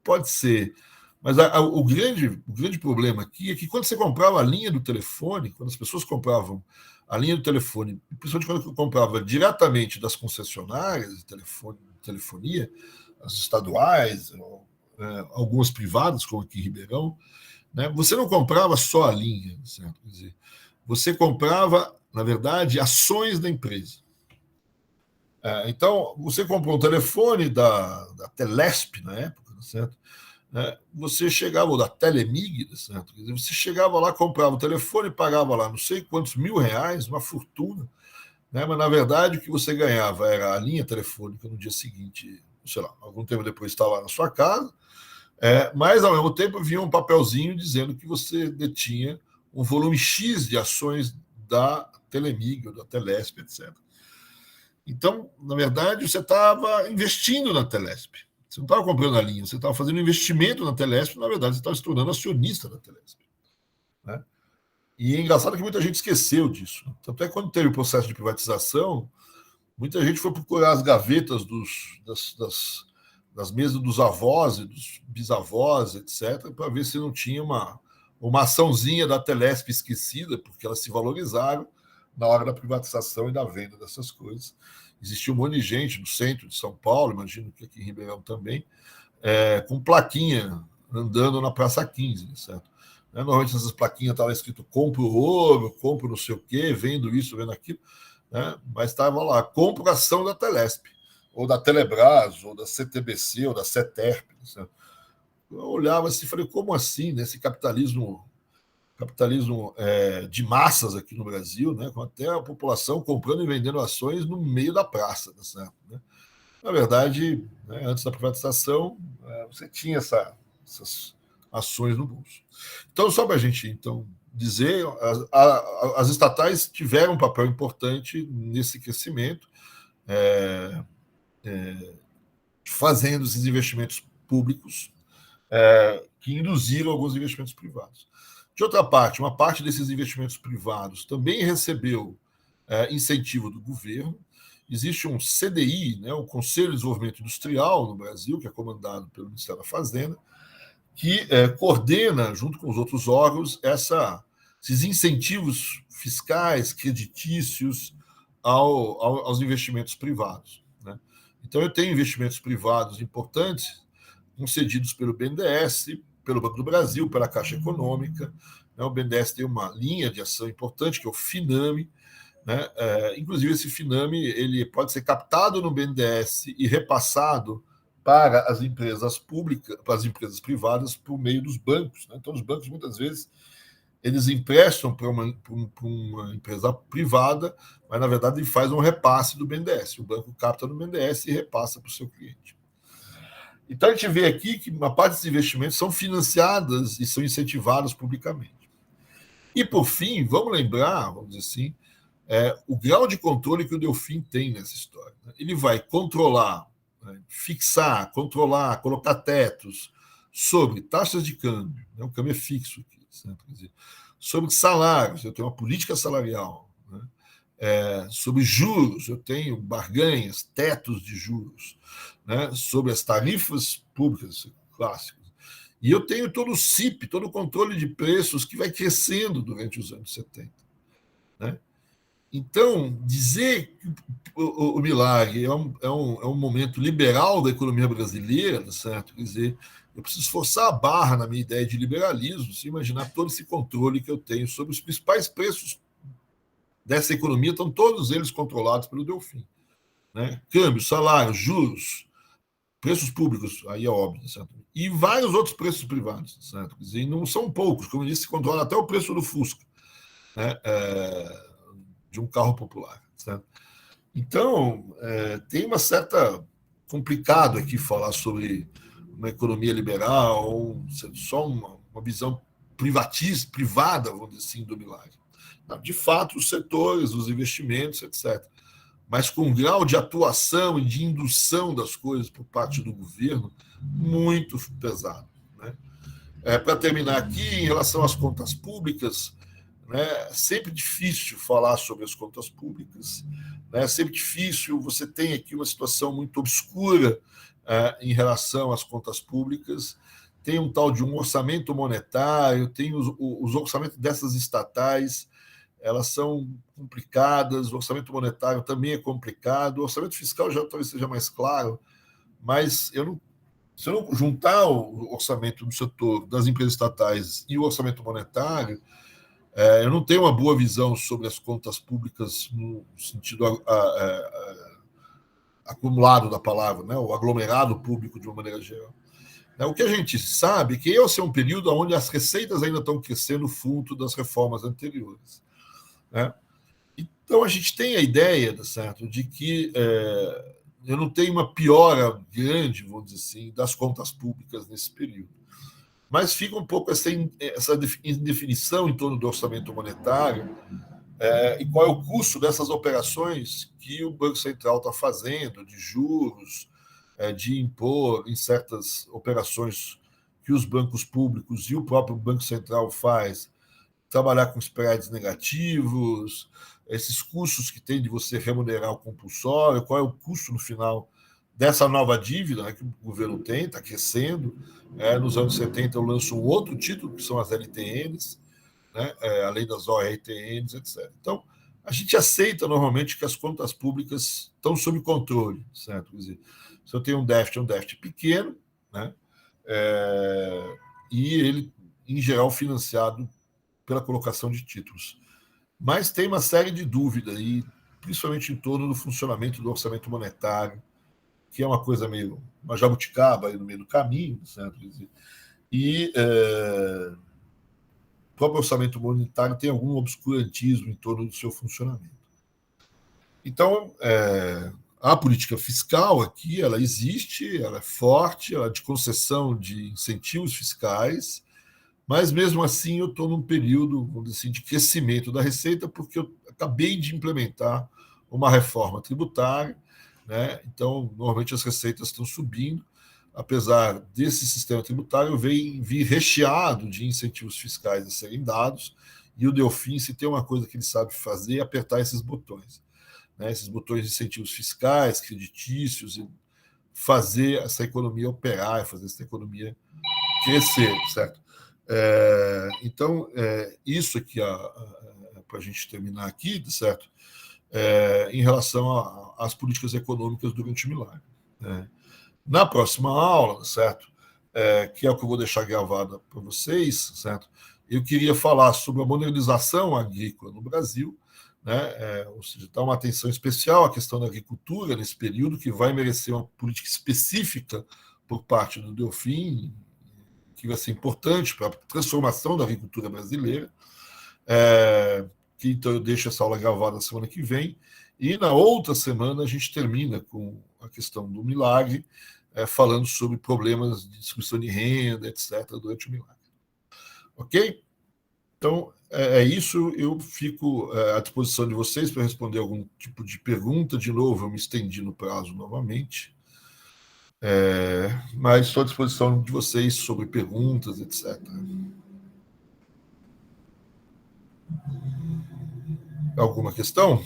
Pode ser. Mas o grande problema aqui é que quando você comprava a linha do telefone, quando as pessoas compravam a linha do telefone, principalmente quando comprava diretamente das concessionárias de telefonia, as estaduais, algumas privadas, como aqui em Ribeirão, né, você não comprava só a linha, certo? Quer dizer, você comprava, na verdade, ações da empresa. Então, você comprou um telefone da Telesp na época, certo? Você chegava, ou da Telemig, certo? Você chegava lá, comprava o telefone, pagava lá não sei quantos R$ 1.000, uma fortuna, né? Mas, na verdade, o que você ganhava era a linha telefônica no dia seguinte, sei lá, algum tempo depois estava lá na sua casa, mas, ao mesmo tempo, vinha um papelzinho dizendo que você detinha um volume X de ações da Telemig ou da Telesp, etc. Então, na verdade, você estava investindo na Telesp. Você não estava comprando a linha, você estava fazendo um investimento na Telesp, na verdade, você estava se tornando acionista da Telesp. Né? E é engraçado que muita gente esqueceu disso. Tanto é que quando teve o processo de privatização, muita gente foi procurar as gavetas das mesas dos avós e dos bisavós, etc., para ver se não tinha uma açãozinha da Telesp esquecida, porque elas se valorizaram na hora da privatização e da venda dessas coisas. Existia um monte de gente no centro de São Paulo, imagino que aqui em Ribeirão também, com plaquinha andando na Praça 15, certo? Normalmente essas plaquinhas estavam escrito compro ouro, compro não sei o quê, vendo isso, vendo aquilo, né? Mas estava lá, compro ação da Telesp, ou da Telebrás, ou da CTBC, ou da CETERP. Certo? Eu olhava assim e falei, como assim, né? Esse capitalismo de massas aqui no Brasil, né, com até a população comprando e vendendo ações no meio da praça. Né? Na verdade, né, antes da privatização, você tinha essas ações no bolso. Então, só para a gente dizer, as estatais tiveram um papel importante nesse crescimento, fazendo esses investimentos públicos que induziram alguns investimentos privados. De outra parte, uma parte desses investimentos privados também recebeu incentivo do governo. Existe um CDI, né, o Conselho de Desenvolvimento Industrial no Brasil, que é comandado pelo Ministério da Fazenda, que coordena, junto com os outros órgãos, esses incentivos fiscais, creditícios aos investimentos privados. Né? Então, eu tenho investimentos privados importantes concedidos pelo BNDES, pelo Banco do Brasil, pela Caixa Econômica. Né? O BNDES tem uma linha de ação importante, que é o FINAME. Né? Inclusive, esse FINAME ele pode ser captado no BNDES e repassado para as empresas públicas, para as empresas privadas, por meio dos bancos. Né? Então, os bancos, muitas vezes, eles emprestam para uma empresa privada, mas, na verdade, ele faz um repasse do BNDES. O banco capta no BNDES e repassa para o seu cliente. Então, a gente vê aqui que uma parte desses investimentos são financiadas e são incentivadas publicamente. E, por fim, vamos lembrar, vamos dizer assim, o grau de controle que o Delfim tem nessa história. Né? Ele vai controlar, fixar, controlar, colocar tetos sobre taxas de câmbio, né? O câmbio é fixo aqui, certo? Quer dizer, sobre salários, eu tenho uma política salarial, né? Sobre juros, eu tenho barganhas, tetos de juros, né? Sobre as tarifas públicas clássicas. E eu tenho todo o CIP, todo o controle de preços que vai crescendo durante os anos 70. Né? Então, dizer que o milagre é um momento liberal da economia brasileira, certo? Quer dizer, eu preciso forçar a barra na minha ideia de liberalismo, se imaginar todo esse controle que eu tenho sobre os principais preços dessa economia, estão todos eles controlados pelo Delfim. Né? Câmbio, salário, juros, preços públicos, aí é óbvio, certo? E vários outros preços privados, certo? Quer dizer, e não são poucos, como eu disse, se controla até o preço do Fusca, né? De um carro popular, certo? Então, tem uma certa complicado aqui falar sobre uma economia liberal, ou só uma visão privada, vamos dizer assim, do milagre. De fato, os setores, os investimentos, etc. Mas com um grau de atuação e de indução das coisas por parte do governo muito pesado. Né? Para terminar aqui, em relação às contas públicas, né, é sempre difícil falar sobre as contas públicas, né, é sempre difícil, você tem aqui uma situação muito obscura em relação às contas públicas, tem um tal de um orçamento monetário, tem os orçamentos dessas estatais, elas são complicadas, o orçamento monetário também é complicado, o orçamento fiscal já talvez seja mais claro, mas se eu não juntar o orçamento do setor das empresas estatais e o orçamento monetário, eu não tenho uma boa visão sobre as contas públicas no sentido acumulado da palavra, né, o aglomerado público de uma maneira geral. O que a gente sabe é que esse é um período onde as receitas ainda estão crescendo fruto das reformas anteriores. Né? Então, a gente tem a ideia, certo, de que eu não tenho uma piora grande, vamos dizer assim, das contas públicas nesse período. Mas fica um pouco essa indefinição em torno do orçamento monetário e qual é o custo dessas operações que o Banco Central está fazendo, de juros, de impor em certas operações que os bancos públicos e o próprio Banco Central faz, trabalhar com spreads negativos, esses custos que tem de você remunerar o compulsório, qual é o custo no final dessa nova dívida, né, que o governo tem, está crescendo. Nos anos 70 eu lanço um outro título, que são as LTNs, né, além das ORTNs, etc. Então, a gente aceita normalmente que as contas públicas estão sob controle, certo? Quer dizer, se eu tenho é um déficit pequeno, né, e ele, em geral, financiado pela colocação de títulos. Mas tem uma série de dúvidas, e principalmente em torno do funcionamento do orçamento monetário, que é uma coisa meio uma jabuticaba aí no meio do caminho, certo? E o próprio orçamento monetário tem algum obscurantismo em torno do seu funcionamento. Então, a política fiscal aqui, ela existe, ela é forte, ela é de concessão de incentivos fiscais, mas mesmo assim eu estou num período, vamos dizer assim, de crescimento da receita, porque eu acabei de implementar uma reforma tributária, né? Então, normalmente as receitas estão subindo, apesar desse sistema tributário vir recheado de incentivos fiscais a serem dados, e o Delfim, se tem uma coisa que ele sabe fazer, é apertar esses botões, né? Esses botões de incentivos fiscais, creditícios, e fazer essa economia operar, fazer essa economia crescer, certo? Então, isso aqui, para a gente terminar aqui, certo? Em relação às políticas econômicas durante o milagre. Na próxima aula, certo? Que é o que eu vou deixar gravada para vocês, certo? Eu queria falar sobre a modernização agrícola no Brasil, né? Ou seja, dar uma atenção especial à questão da agricultura nesse período, que vai merecer uma política específica por parte do Delfim, que vai ser importante para a transformação da agricultura brasileira. Então eu deixo essa aula gravada na semana que vem, e na outra semana a gente termina com a questão do milagre, falando sobre problemas de distribuição de renda, etc., durante o milagre. Ok? Então, isso. Eu fico à disposição de vocês para responder algum tipo de pergunta. De novo, eu me estendi no prazo novamente. Mas estou à disposição de vocês sobre perguntas, etc. Alguma questão?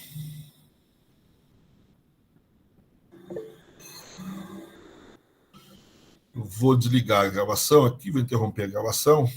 Eu vou desligar a gravação aqui, vou interromper a gravação.